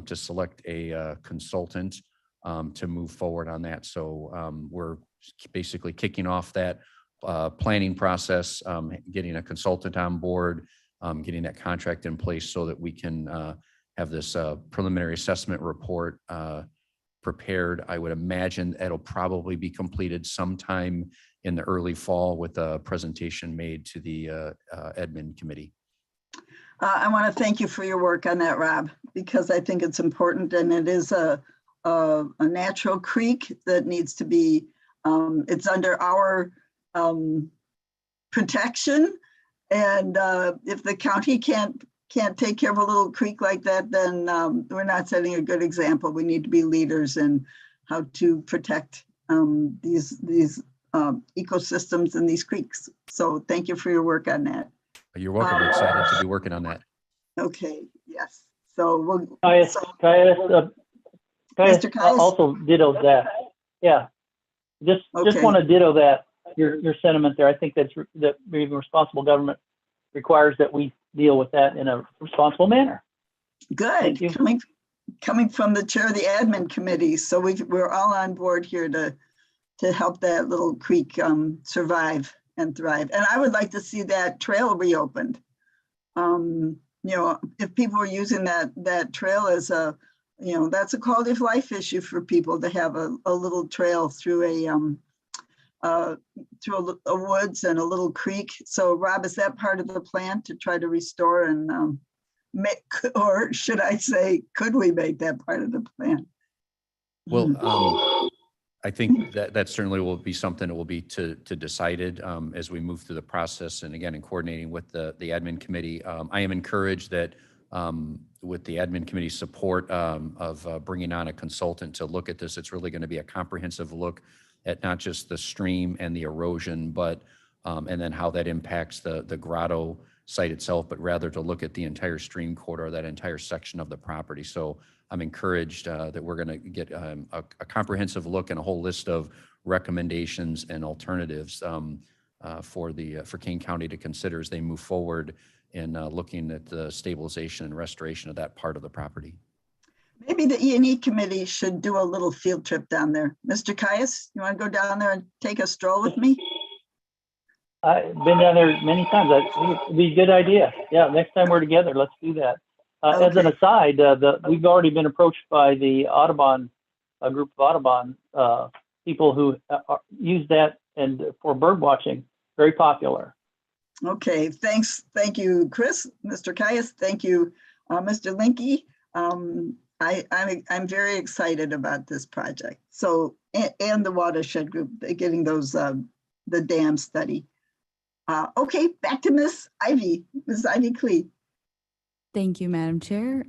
to select a consultant to move forward on that. So we're basically kicking off that planning process, getting a consultant on board, getting that contract in place so that we can have this preliminary assessment report prepared. I would imagine it'll probably be completed sometime in the early fall with a presentation made to the admin committee.
I want to thank you for your work on that, Rob, because I think it's important, and it is a natural creek that needs to be, it's under our protection. And if the county can't take care of a little creek like that, then we're not setting a good example. We need to be leaders in how to protect these ecosystems and these creeks. So thank you for your work on that.
You're welcome. We're excited to be working on that.
Okay. Yes. So we'll.
Caius also dittos that. Yeah. Just want to ditto that. Your sentiment there. I think that being responsible government requires that we deal with that in a responsible manner.
Good. Coming from the chair of the admin committee. So we're all on board here to help that little creek survive and thrive. And I would like to see that trail reopened. If people are using that trail as that's a quality of life issue for people to have a little trail through a woods and a little creek. So Rob, is that part of the plan to try to restore and or should I say, could we make that part of the plan?
Well, I think that certainly will be something that will be to decided as we move through the process. And again, in coordinating with the admin committee, I am encouraged that with the admin committee's support of bringing on a consultant to look at this, it's really going to be a comprehensive look at not just the stream and the erosion, but and then how that impacts the grotto site itself, but rather to look at the entire stream corridor, that entire section of the property. So I'm encouraged that we're going to get a comprehensive look and a whole list of recommendations and alternatives for Kane County to consider as they move forward in looking at the stabilization and restoration of that part of the property.
Maybe the E&E committee should do a little field trip down there. Mr. Caius, you want to go down there and take a stroll with me?
I've been down there many times. I think it'd be a good idea. Yeah, next time we're together, let's do that. Okay. As an aside, we've already been approached by the Audubon, a group of Audubon people who use that and for bird watching. Very popular.
Okay, thanks. Thank you, Chris. Mr. Caius, thank you, Mr. Linke. I'm very excited about this project. So, and the watershed group getting those the dam study. Okay, back to Miss Ivy Klee.
Thank you, Madam Chair.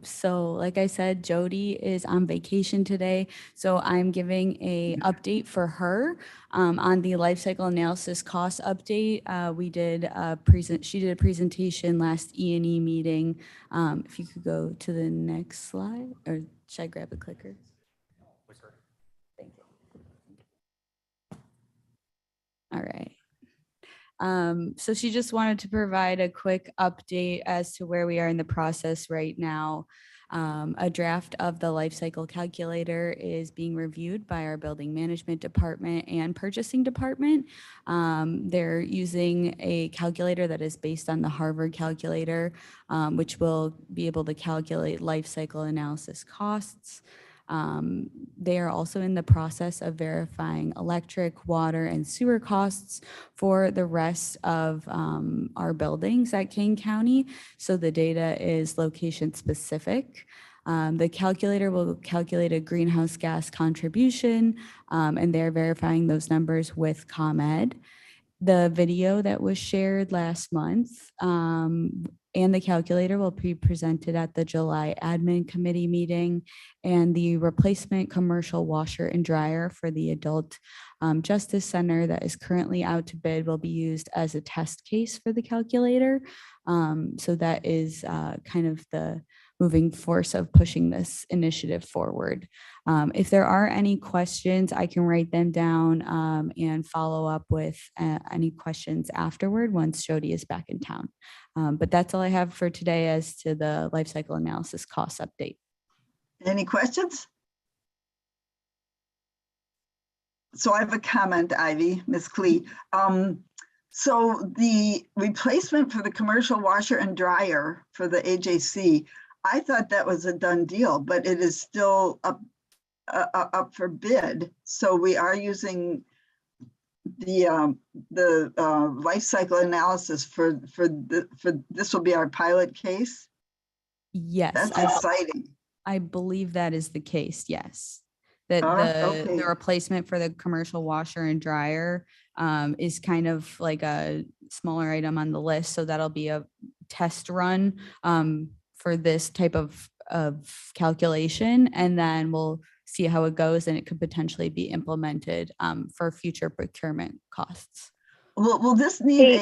So like I said, Jody is on vacation today, so I'm giving a update for her on the life cycle analysis cost update. She did a presentation last E&E meeting. If you could go to the next slide, or should I grab the clicker? Thank you. All right. So she just wanted to provide a quick update as to where we are in the process right now. A draft of the life cycle calculator is being reviewed by our building management department and purchasing department. They're using a calculator that is based on the Harvard calculator, which will be able to calculate life cycle analysis costs. They are also in the process of verifying electric, water, and sewer costs for the rest of our buildings at Kane County. So the data is location specific. The calculator will calculate a greenhouse gas contribution, and they're verifying those numbers with ComEd. The video that was shared last month and the calculator will be presented at the July admin committee meeting, and the replacement commercial washer and dryer for the adult justice center that is currently out to bid will be used as a test case for the calculator. So that is kind of the moving force of pushing this initiative forward. If there are any questions, I can write them down and follow up with any questions afterward once Jody is back in town. But that's all I have for today as to the life cycle analysis cost update.
Any questions? So I have a comment, Ivy, Ms. Klee. So the replacement for the commercial washer and dryer for the AJC, I thought that was a done deal, but it is still up for bid. So we are using the life cycle analysis for this will be our pilot case.
Yes,
That's exciting.
I believe that is the case. Yes, that
Okay.
the replacement for the commercial washer and dryer is kind of like a smaller item on the list. So that'll be a test run for this type of calculation, and then we'll see how it goes, and it could potentially be implemented for future procurement costs.
Will this need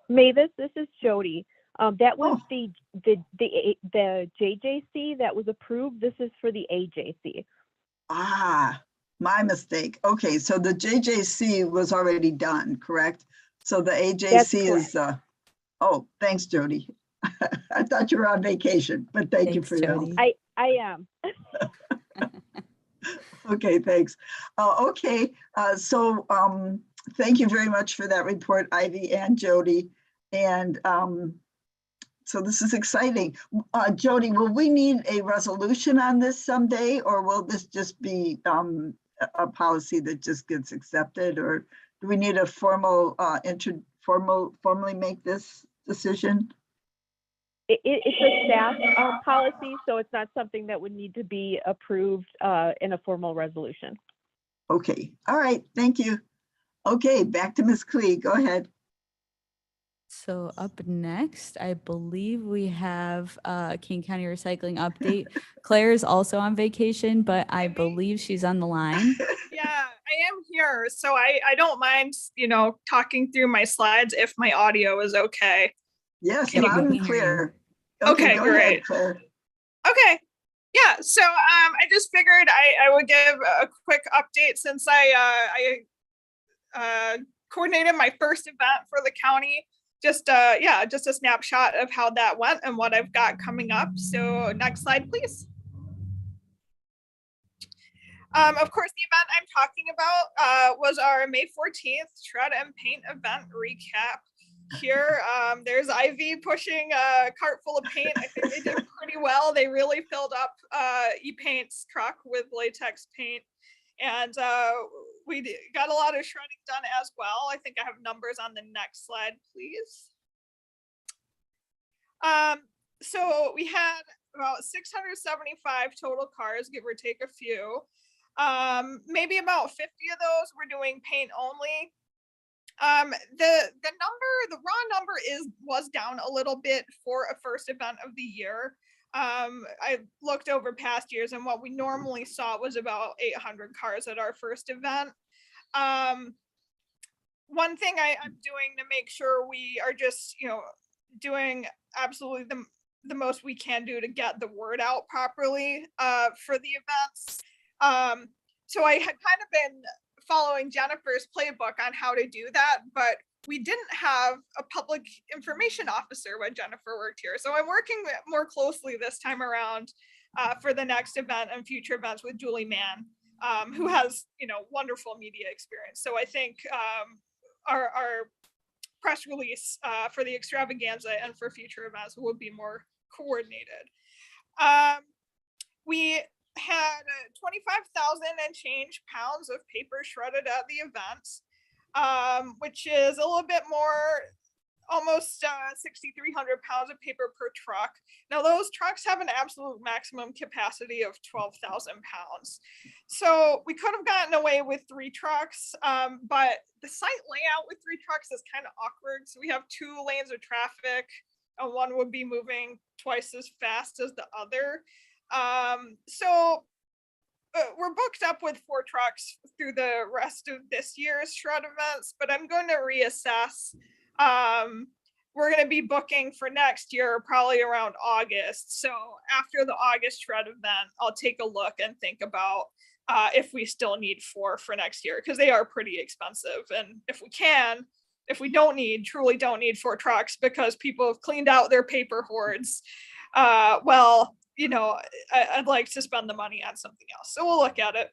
Mavis, this is Jody. That was the JJC that was approved. This is for the AJC.
Ah, my mistake. Okay, so the JJC was already done, correct? So the AJC is, oh, thanks, Jody. I thought you were on vacation, but thank you for your help.
I am.
Okay, thanks. Okay, so thank you very much for that report, Ivy and Jody. And so this is exciting. Jody, will we need a resolution on this someday, or will this just be a policy that just gets accepted, or do we need a formally make this decision?
It's a staff policy, so it's not something that would need to be approved in a formal resolution.
Okay, all right, thank you. Okay, back to Ms. Klee, go ahead.
So up next, I believe we have King County Recycling update. Claire is also on vacation, but I believe she's on the line.
Yeah, I am here. So I don't mind, talking through my slides if my audio is okay.
Yes, loud and clear.
Okay,
go
great.
ahead, Claire.
Okay. Yeah, so I just figured I would give a quick update since I coordinated my first event for the county. Just a snapshot of how that went and what I've got coming up. So next slide, please. Of course, the event I'm talking about was our May 14th Shred and Paint event recap. Here, there's Ivy pushing a cart full of paint. I think they did pretty well. They really filled up E-Paint's truck with latex paint. And we got a lot of shredding done as well. I think I have numbers on the next slide, please. So we had about 675 total cars, give or take a few. Maybe about 50 of those were doing paint only. The raw number was down a little bit for a first event of the year. I looked over past years, and what we normally saw was about 800 cars at our first event. One thing I'm doing to make sure we are just, doing absolutely the most we can do to get the word out properly for the events. So I had kind of been following Jennifer's playbook on how to do that, but we didn't have a public information officer when Jennifer worked here. So I'm working more closely this time around for the next event and future events with Julie Mann, who has, wonderful media experience. So I think our press release for the extravaganza and for future events will be more coordinated. We had 25,000 and change pounds of paper shredded at the event, which is a little bit more, almost 6,300 pounds of paper per truck. Now those trucks have an absolute maximum capacity of 12,000 pounds. So we could have gotten away with 3 trucks, but the site layout with 3 trucks is kind of awkward. So we have 2 lanes of traffic, and one would be moving twice as fast as the other. So we're booked up with 4 trucks through the rest of this year's shred events, but I'm going to reassess. We're going to be booking for next year, probably around August. So after the August shred event, I'll take a look and think about if we still need 4 for next year, because they are pretty expensive. And if we truly don't need 4 trucks because people have cleaned out their paper hoards, well, I'd like to spend the money on something else. So we'll look at it.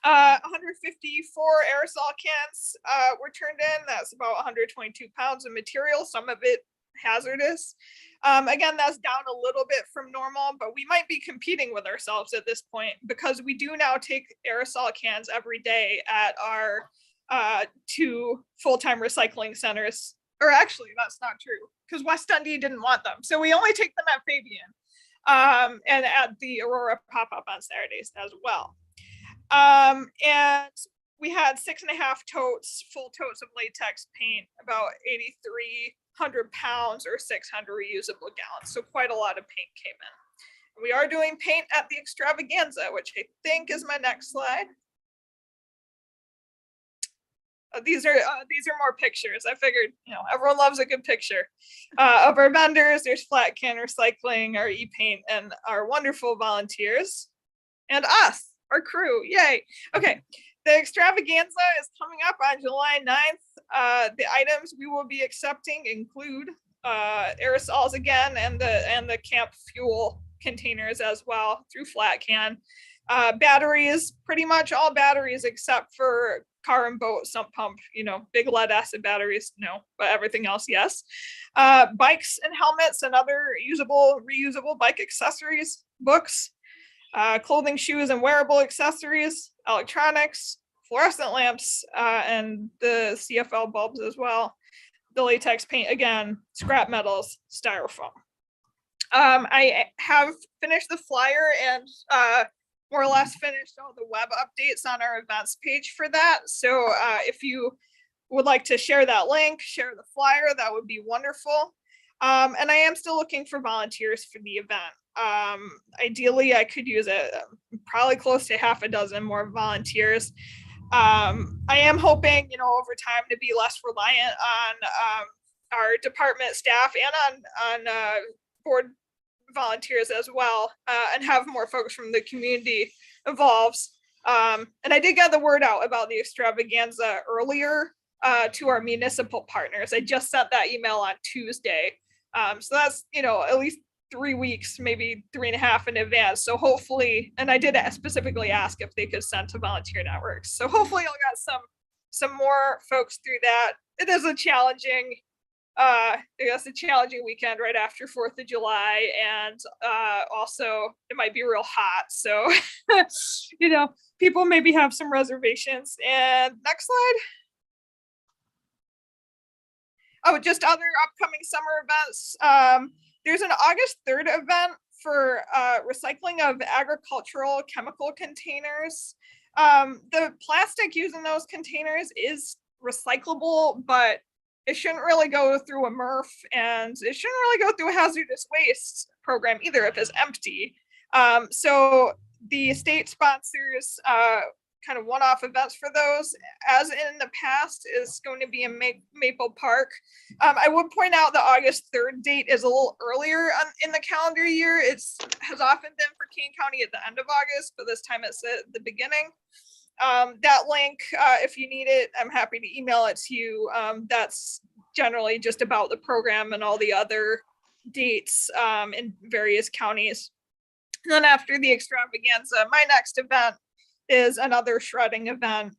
154 aerosol cans were turned in. That's about 122 pounds of material, some of it hazardous. Again, that's down a little bit from normal, but we might be competing with ourselves at this point because we do now take aerosol cans every day at our 2 full-time recycling centers. Or actually, that's not true, because West Dundee didn't want them. So we only take them at Fabian and at the Aurora pop-up on Saturdays as well. And we had 6.5 full totes of latex paint, about 8,300 pounds or 600 reusable gallons. So quite a lot of paint came in. We are doing paint at the extravaganza, which I think is my next slide. These are more pictures. I figured, everyone loves a good picture of our vendors. There's Flat Can Recycling, our e-paint, and our wonderful volunteers, and us. Our crew, yay. Okay, the extravaganza is coming up on July 9th. The items we will be accepting include aerosols again and the camp fuel containers as well through Flat Can. Batteries, pretty much all batteries except for car and boat sump pump, big lead acid batteries, no, but everything else, yes. Bikes and helmets and other reusable bike accessories, books, clothing, shoes, and wearable accessories, electronics, fluorescent lamps, and the CFL bulbs as well. The latex paint again, scrap metals, styrofoam. I have finished the flyer and more or less finished all the web updates on our events page for that. So if you would like to share that link, share the flyer, that would be wonderful. And I am still looking for volunteers for the event. Ideally, I could use probably close to 6 more volunteers. I am hoping, over time to be less reliant on our department staff and on board volunteers as well, and have more folks from the community involved. And I did get the word out about the extravaganza earlier to our municipal partners. I just sent that email on Tuesday. So that's, at least 3 weeks, maybe 3.5 in advance. So hopefully, and I did specifically ask if they could send to volunteer networks. So hopefully I'll get some more folks through that. It is a challenging, weekend right after 4th of July. And also it might be real hot. So, people maybe have some reservations. And next slide. Oh, just other upcoming summer events. There's an August 3rd event for recycling of agricultural chemical containers. The plastic used in those containers is recyclable, but it shouldn't really go through a MRF, and it shouldn't really go through a hazardous waste program either if it's empty. So the state sponsors kind of one-off events for those, as in the past, is going to be in Maple Park. I would point out the August 3rd date is a little earlier in the calendar year. Has often been for Kane County at the end of August, but this time it's at the beginning. That link, if you need it, I'm happy to email it to you. That's generally just about the program and all the other dates in various counties. And then after the extravaganza, my next event is another shredding event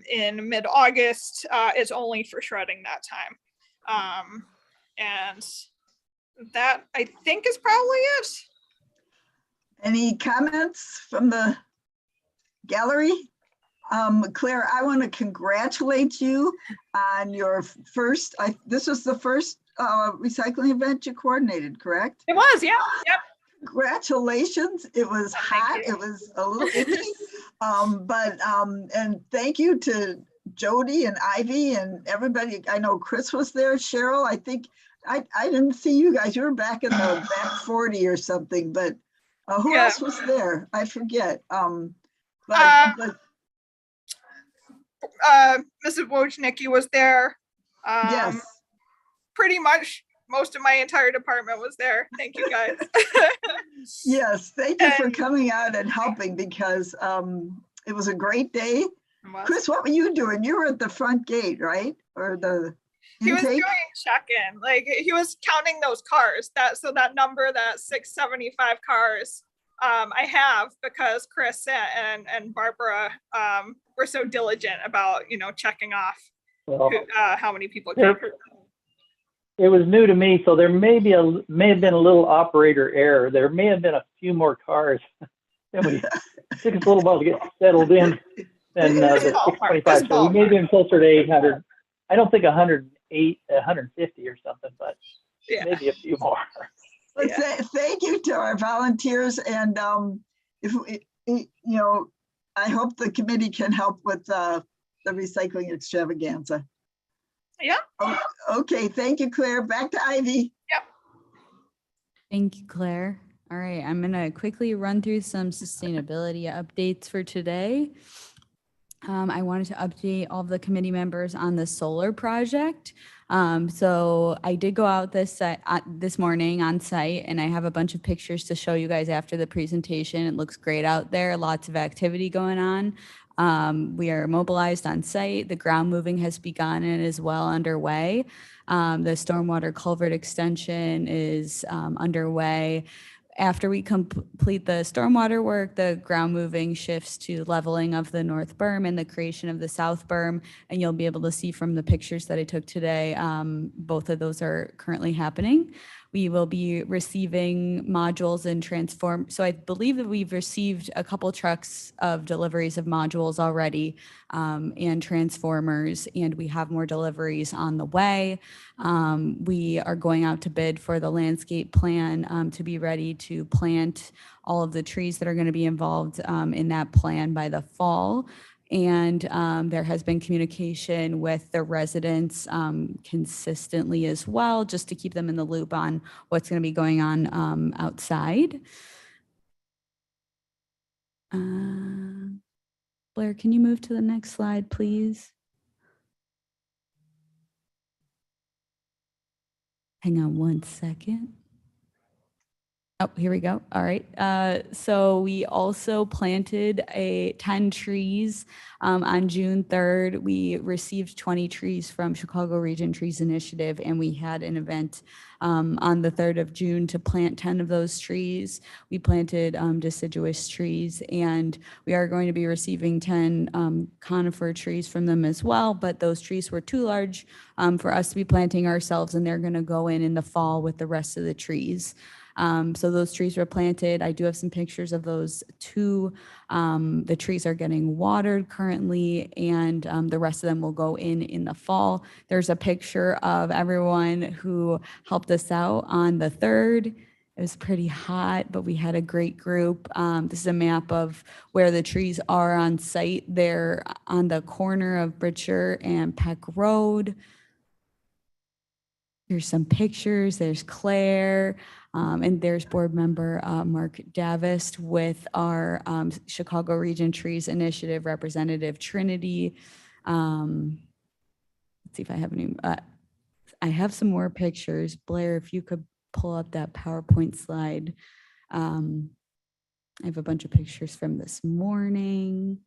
in mid-August. It's only for shredding that time. And that, I think, is probably it.
Any comments from the gallery? Claire, I want to congratulate you on your first, this was the first recycling event you coordinated, correct?
It was, yeah. Yep.
Congratulations. It was hot. It was a little icky. And thank you to Jody and Ivy and everybody. I know Chris was there, Cheryl. I think I didn't see you guys. You were back in the back 40 or something, but who else was there? I forget. But
Mrs. Wojnicki was there.
Yes.
Pretty much most of my entire department was there. Thank you, guys.
Yes, thank you for coming out and helping, because it was a great day. Chris, what were you doing? You were at the front gate, right? Or the
He was
intake?
doing check-in. Like, he was counting those cars. So that number, that 675 cars, I have, because Chris and Barbara were so diligent about, checking off how many people came.
It was new to me, so there may have been a little operator error. There may have been a few more cars. And we took us a little while to get settled in. And the 625, so we may have been closer to 800. I don't think 108, 150 or something, but maybe a few more.
Thank you to our volunteers, and I hope the committee can help with the recycling extravaganza.
Yeah.
Okay, thank you, Claire. Back to Ivy.
Yep.
Thank you, Claire. All right, I'm gonna quickly run through some sustainability updates for today. I wanted to update all of the committee members on the solar project. So I did go out this morning on site, and I have a bunch of pictures to show you guys after the presentation. It looks great out there, lots of activity going on. We are mobilized on site. The ground moving has begun and is well underway. The stormwater culvert extension is underway. After we complete the stormwater work, the ground moving shifts to leveling of the north berm and the creation of the south berm. And you'll be able to see from the pictures that I took today, both of those are currently happening. We will be receiving modules and transform. So I believe that we've received a couple trucks of deliveries of modules already, and transformers, and we have more deliveries on the way. We are going out to bid for the landscape plan to be ready to plant all of the trees that are going to be involved in that plan by the fall. And there has been communication with the residents consistently as well, just to keep them in the loop on what's going to be going on outside. Blair, can you move to the next slide, please? Hang on one second. Oh, here we go. All right. So we also planted 10 trees on June 3rd. We received 20 trees from Chicago Region Trees Initiative, and we had an event on the 3rd of June to plant 10 of those trees. We planted deciduous trees, and we are going to be receiving 10 conifer trees from them as well, but those trees were too large for us to be planting ourselves, and they're going to go in the fall with the rest of the trees. So those trees were planted. I do have some pictures of those two. The trees are getting watered currently, and the rest of them will go in the fall. There's a picture of everyone who helped us out on the 3rd. It was pretty hot, but we had a great group. This is a map of where the trees are on site. They're on the corner of Britcher and Peck Road. There's some pictures. There's Claire, and there's board member Mark Davist with our Chicago Region Trees Initiative representative Trinity. Let's see if I have any. I have some more pictures. Blair, if you could pull up that PowerPoint slide. I have a bunch of pictures from this morning.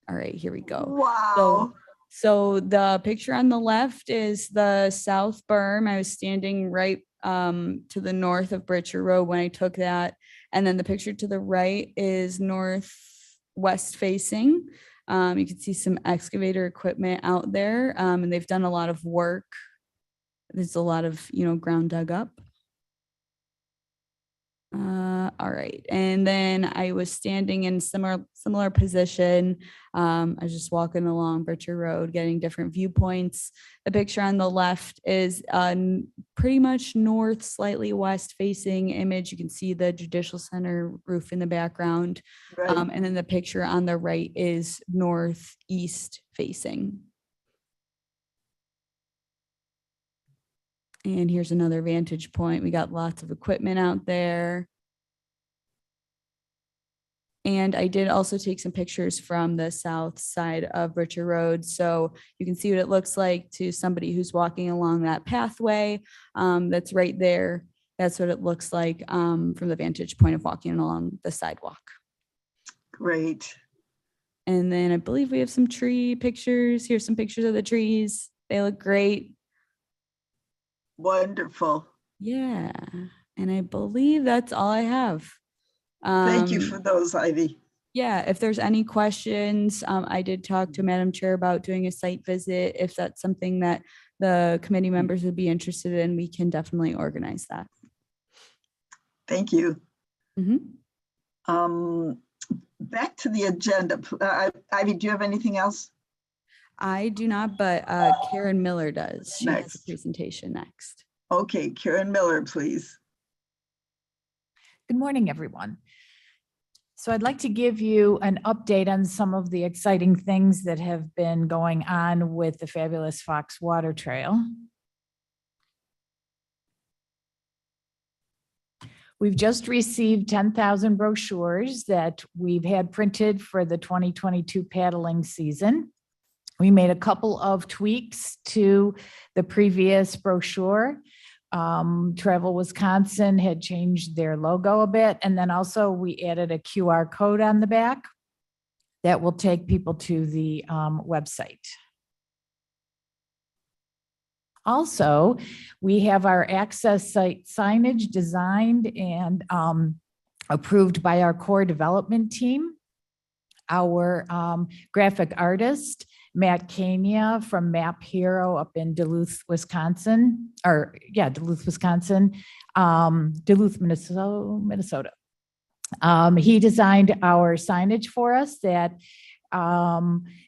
All right, here we go.
Wow.
So the picture on the left is the South Berm. I was standing right to the north of Britcher Road when I took that. And then the picture to the right is northwest facing. You can see some excavator equipment out there, and they've done a lot of work. There's a lot of, ground dug up. All right. And then I was standing in similar position. I was just walking along Britcher Road, getting different viewpoints. The picture on the left is pretty much north, slightly west facing image. You can see the Judicial Center roof in the background.
Right.
And then the picture on the right is northeast facing. And here's another vantage point. We got lots of equipment out there. And I did also take some pictures from the south side of Britcher Road. So you can see what it looks like to somebody who's walking along that pathway. That's right there. That's what it looks like from the vantage point of walking along the sidewalk.
Great.
And then I believe we have some tree pictures. Here's some pictures of the trees. They look great.
Wonderful.
Yeah. And I believe that's all I have.
Thank you for those, Ivy.
Yeah, if there's any questions, I did talk to Madam Chair about doing a site visit. If that's something that the committee members would be interested in, we can definitely organize that.
Thank you.
Mm-hmm.
Back to the agenda. Ivy, do you have anything else?
I do not, but Karen Miller does. She has a presentation next.
Okay, Karen Miller, please.
Good morning, everyone. So I'd like to give you an update on some of the exciting things that have been going on with the fabulous Fox Water Trail. We've just received 10,000 brochures that we've had printed for the 2022 paddling season. We made a couple of tweaks to the previous brochure. Travel Wisconsin had changed their logo a bit, and then also we added a QR code on the back that will take people to the website. Also, we have our access site signage designed and approved by our core development team. Our graphic artist, Matt Kania from Map Hero up in Duluth, Wisconsin, Duluth, Minnesota. He designed our signage for us that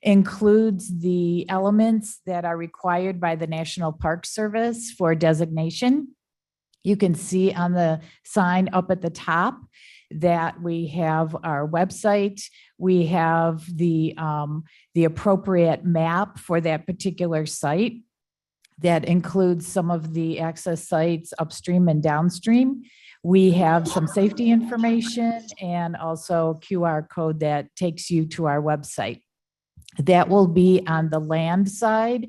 includes the elements that are required by the National Park Service for designation. You can see on the sign up at the top that we have our website, we have the appropriate map for that particular site that includes some of the access sites upstream and downstream. We have some safety information and also QR code that takes you to our website. That will be on the land side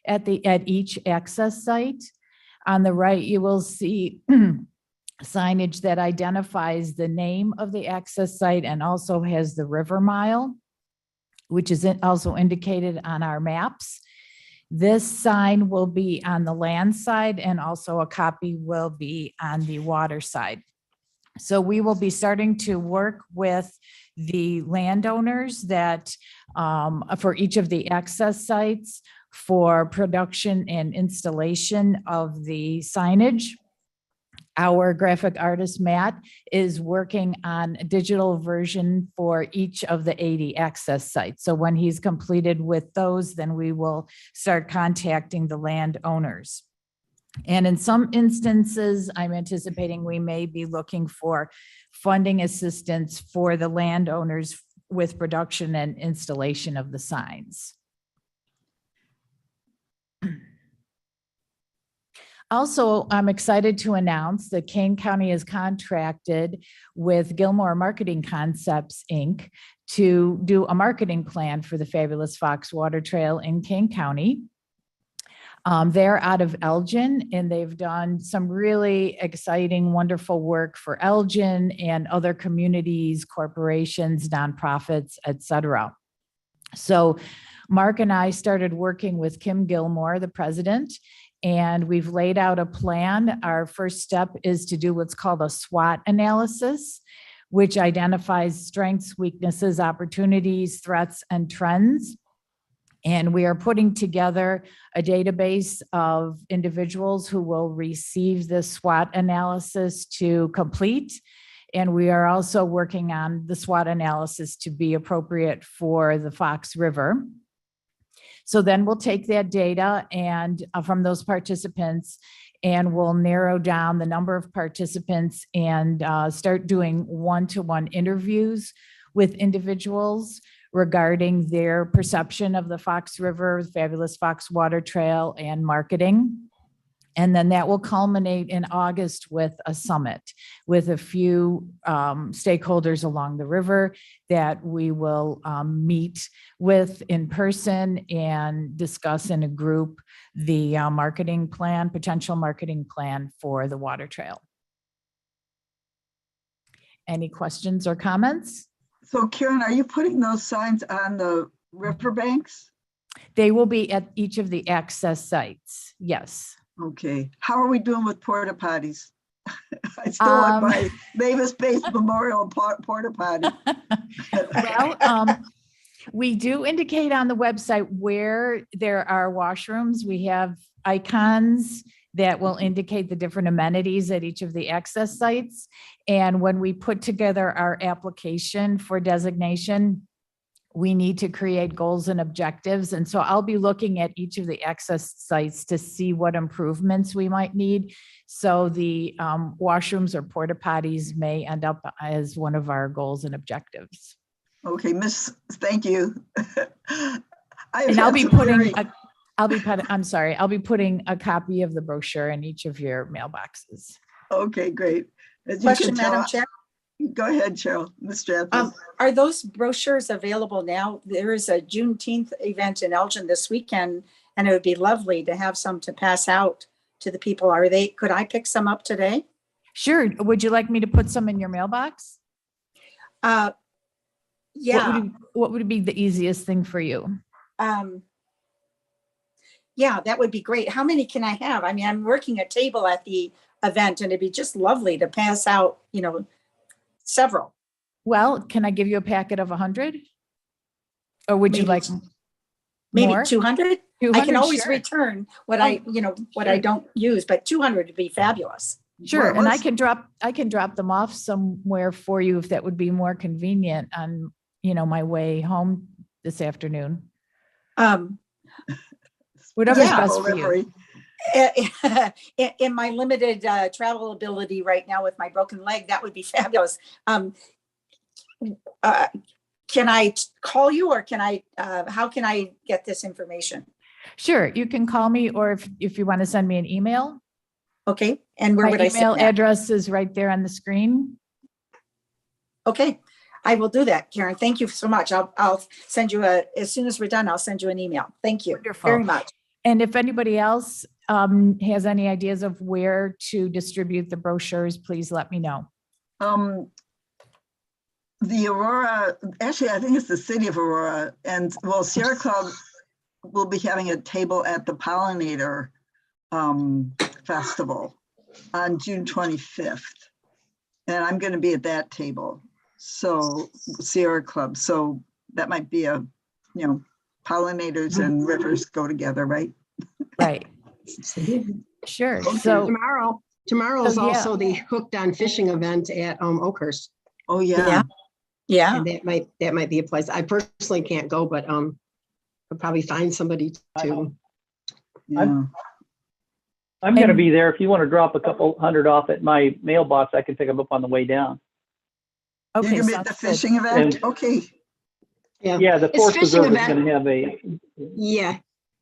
at each access site. On the right, you will see signage that identifies the name of the access site and also has the river mile, which is also indicated on our maps. This sign will be on the land side and also a copy will be on the water side. So we will be starting to work with the landowners that for each of the access sites for production and installation of the signage. Our graphic artist, Matt, is working on a digital version for each of the 80 access sites. So when he's completed with those, then we will start contacting the landowners. And in some instances, I'm anticipating we may be looking for funding assistance for the landowners with production and installation of the signs. Also, I'm excited to announce that Kane County has contracted with Gilmore Marketing Concepts, Inc. to do a marketing plan for the Fabulous Fox Water Trail in Kane County. They're out of Elgin, and they've done some really exciting, wonderful work for Elgin and other communities, corporations, nonprofits, et cetera. So Mark and I started working with Kim Gilmore, the president, and we've laid out a plan. Our first step is to do what's called a SWOT analysis, which identifies strengths, weaknesses, opportunities, threats, and trends. And we are putting together a database of individuals who will receive this SWOT analysis to complete. And we are also working on the SWOT analysis to be appropriate for the Fox River. So then we'll take that data and from those participants, and we'll narrow down the number of participants and start doing one-to-one interviews with individuals regarding their perception of the Fox River, the Fabulous Fox Water Trail, and marketing. And then that will culminate in August with a summit with a few stakeholders along the river that we will meet with in person and discuss in a group the marketing plan, potential marketing plan for the water trail. Any questions or comments?
So Karen, are you putting those signs on the riverbanks?
They will be at each of the access sites, yes.
Okay, how are we doing with porta potties? I still want my Mavis-based Memorial porta potty.
Well, we do indicate on the website where there are washrooms. We have icons that will indicate the different amenities at each of the access sites. And when we put together our application for designation, we need to create goals and objectives. And so I'll be looking at each of the access sites to see what improvements we might need. So the washrooms or porta potties may end up as one of our goals and objectives.
Okay, Miss, thank you.
I'll be putting a copy of the brochure in each of your mailboxes.
Okay, great. As
Question, Madam Chair.
Go ahead, Cheryl. Ms. Strathers.
Are those brochures available now? There is a Juneteenth event in Elgin this weekend, and it would be lovely to have some to pass out to the people. Could I pick some up today?
Sure. Would you like me to put some in your mailbox?
Yeah.
What would be the easiest thing for you?
Yeah, that would be great. How many can I have? I mean, I'm working a table at the event, and it'd be just lovely to pass out, several.
Well, can I give you a packet of 100? Or would you like
maybe
more?
200? I can always
sure.
return what I don't use, but 200 would be fabulous.
Sure. And I can drop them off somewhere for you if that would be more convenient on, my way home this afternoon. Whatever's best for you.
In my limited travel ability right now with my broken leg, that would be fabulous. Can I call you, or how can I get this information?
Sure, you can call me, or if you want to send me an email.
Okay, and where would I send
email
that?
address is right there on the screen.
Okay, I will do that, Karen. Thank you so much. I'll send you as soon as we're done, I'll send you an email. Thank you very much.
And if anybody else has any ideas of where to distribute the brochures, please let me know.
The Aurora, actually, I think it's the city of Aurora, and Sierra Club will be having a table at the Pollinator Festival on June 25th. And I'm going to be at that table. So Sierra Club. So that might be pollinators and rivers go together, right?
Right. Sure.
Okay.
So
tomorrow is also the Hooked on Fishing event at Oakhurst.
Oh yeah.
Yeah.
And that might be a place. I personally can't go, but I'll probably find somebody to.
Yeah.
I'm going to
And-
be there. If you want to drop a couple hundred off at my mailbox, I can pick them up on the way down.
You're
Okay,
gonna be at the
sounds good.
fishing event?
And-
Okay.
Yeah, the
It's
Forest
fishing
Preserve is
event.
going to have a,
Yeah,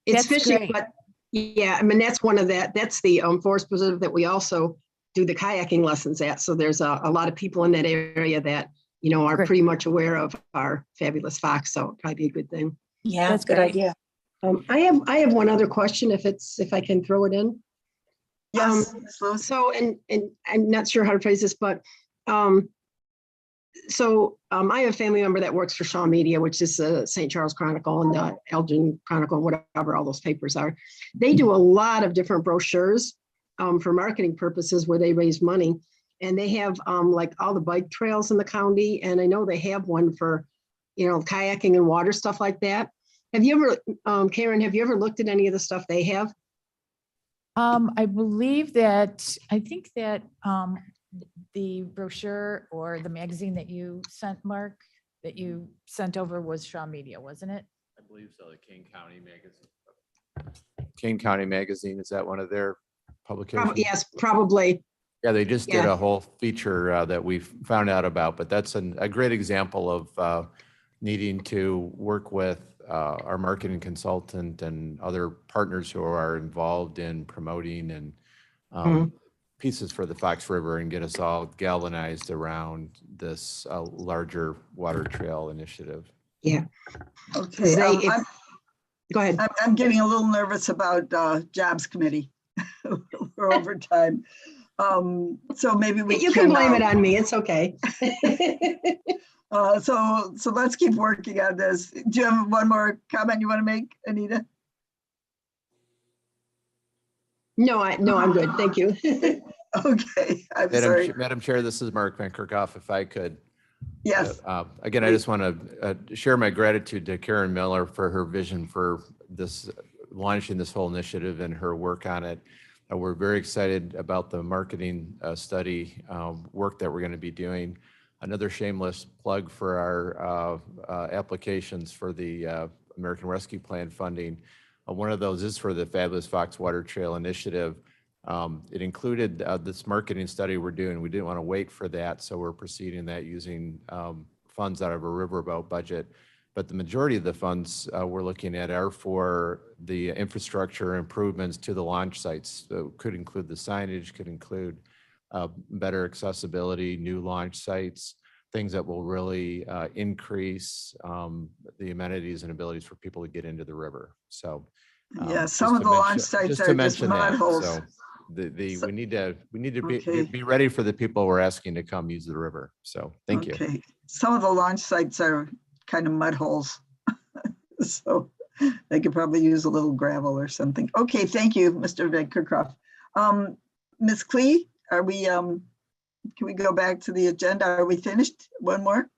it's
That's
fishing,
great.
but yeah, I mean, that's one of that's the Forest Preserve that we also do the kayaking lessons at. So there's a lot of people in that area that, you know, are
Great.
pretty much aware of our fabulous fox. So it'd probably be a good thing.
Yeah,
That's
good
great.
idea.
I have one other question if I can throw it in.
Yes, Ms. Lewis.
So, and I'm not sure how to phrase this, but I have a family member that works for Shaw Media, which is the St. Charles Chronicle and the Elgin Chronicle, whatever all those papers are. They do a lot of different brochures for marketing purposes where they raise money. And they have like all the bike trails in the county. And I know they have one for, you know, kayaking and water stuff like that. Have you ever, Karen, have you ever looked at any of the stuff they have?
I believe that, I think that the brochure or the magazine that you sent, Mark, that you sent over was Shaw Media, wasn't it?
I believe so, the King County Magazine. King County Magazine, is that one of their publications?
Yes, probably.
Yeah, they just did
Yeah.
a whole feature that we found out about, but that's a great example of needing to work with our marketing consultant and other partners who are involved in promoting and pieces for the Fox River and get us all galvanized around this larger water trail initiative.
Yeah.
Okay.
Go ahead.
I'm getting a little nervous about Jobs Committee. We're over time. So maybe
You can blame it on me. It's okay.
So let's keep working on this. Do you have one more comment you want to make, Anita?
No, I'm good. Thank you.
Okay, I'm sorry.
Madam Chair, this is Mark Van Kerkhoff, if I could.
Yes.
Again, I just want to share my gratitude to Karen Miller for her vision for this, launching this whole initiative and her work on it. We're very excited about the marketing study work that we're going to be doing. Another shameless plug for our applications for the American Rescue Plan funding. One of those is for the Fabulous Fox Water Trail Initiative. It included this marketing study we're doing. We didn't want to wait for that, so we're proceeding that using funds out of a riverboat budget. But the majority of the funds we're looking at are for the infrastructure improvements to the launch sites. So could include the signage, could include better accessibility, new launch sites, things that will really increase the amenities and abilities for people to get into the river. So
yeah, some of the launch sites are just mud holes.
So we need to be ready for the people we're asking to come use the river. So thank you.
Okay, some of the launch sites are kind of mud holes. So they could probably use a little gravel or something. Okay, thank you, Mr. Van Kerkhoff. Ms. Klee, are we, can we go back to the agenda? Are we finished? One more?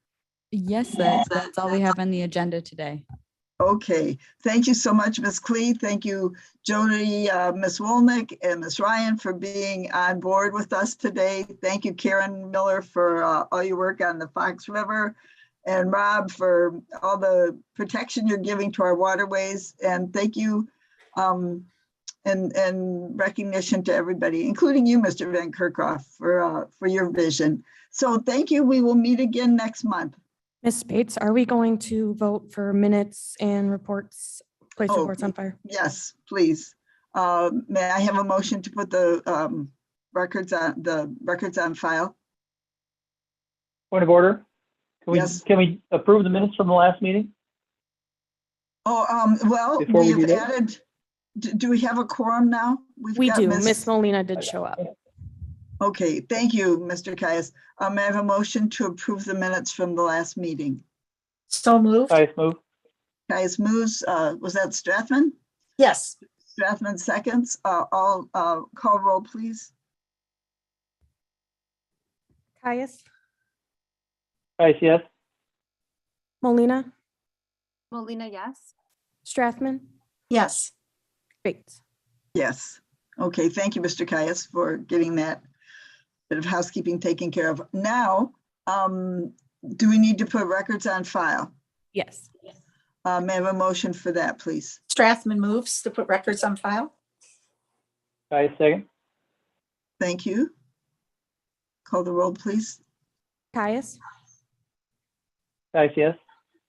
Yes, that's all we have on the agenda today.
Okay, thank you so much, Ms. Klee. Thank you, Jody, Ms. Wolnick, and Ms. Ryan for being on board with us today. Thank you, Karen Miller, for all your work on the Fox River, and Rob for all the protection you're giving to our waterways. And thank you, and recognition to everybody, including you, Mr. Van Kerkhoff, for your vision. So thank you. We will meet again next month.
Ms. Bates, are we going to vote for minutes and reports, place reports on fire?
Yes, please. May I have a motion to put the records on file?
point of order.
Yes.
Can we approve the minutes from the last meeting?
Oh, well,
Before we
we
do
have
that?
added, do we have a quorum now?
We do. Miss Molina did show up.
Okay, thank you, Mr. Caius. May I have a motion to approve the minutes from the last meeting?
So moved.
Caius move.
Caius moves. Was that Strathman?
Yes.
Strathman seconds. All call roll, please.
Caius,
Caius, yes.
Molina,
Molina, yes.
Strathman,
Yes.
Bates.
Yes. Okay, thank you, Mr. Caius, for getting that bit of housekeeping taken care of. Now, do we need to put records on file?
Yes.
May I have a motion for that, please?
Strathman moves to put records on file.
Caius, second.
Thank you. Call the roll, please.
Caius,
Caius, yes.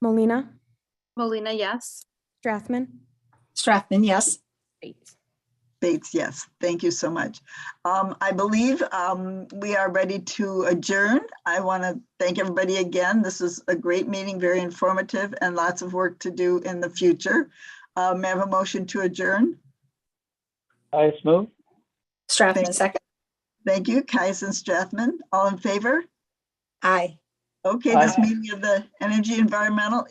Molina,
Molina, yes.
Strathman,
Strathman, yes.
Bates.
Bates, yes. Thank you so much. I believe we are ready to adjourn. I want to thank everybody again. This is a great meeting, very informative, and lots of work to do in the future. May I have a motion to adjourn?
Caius, move.
Strathman, second.
Thank you. Caius and Strathman, all in favor?
Aye.
Okay, this meeting of the Energy Environmental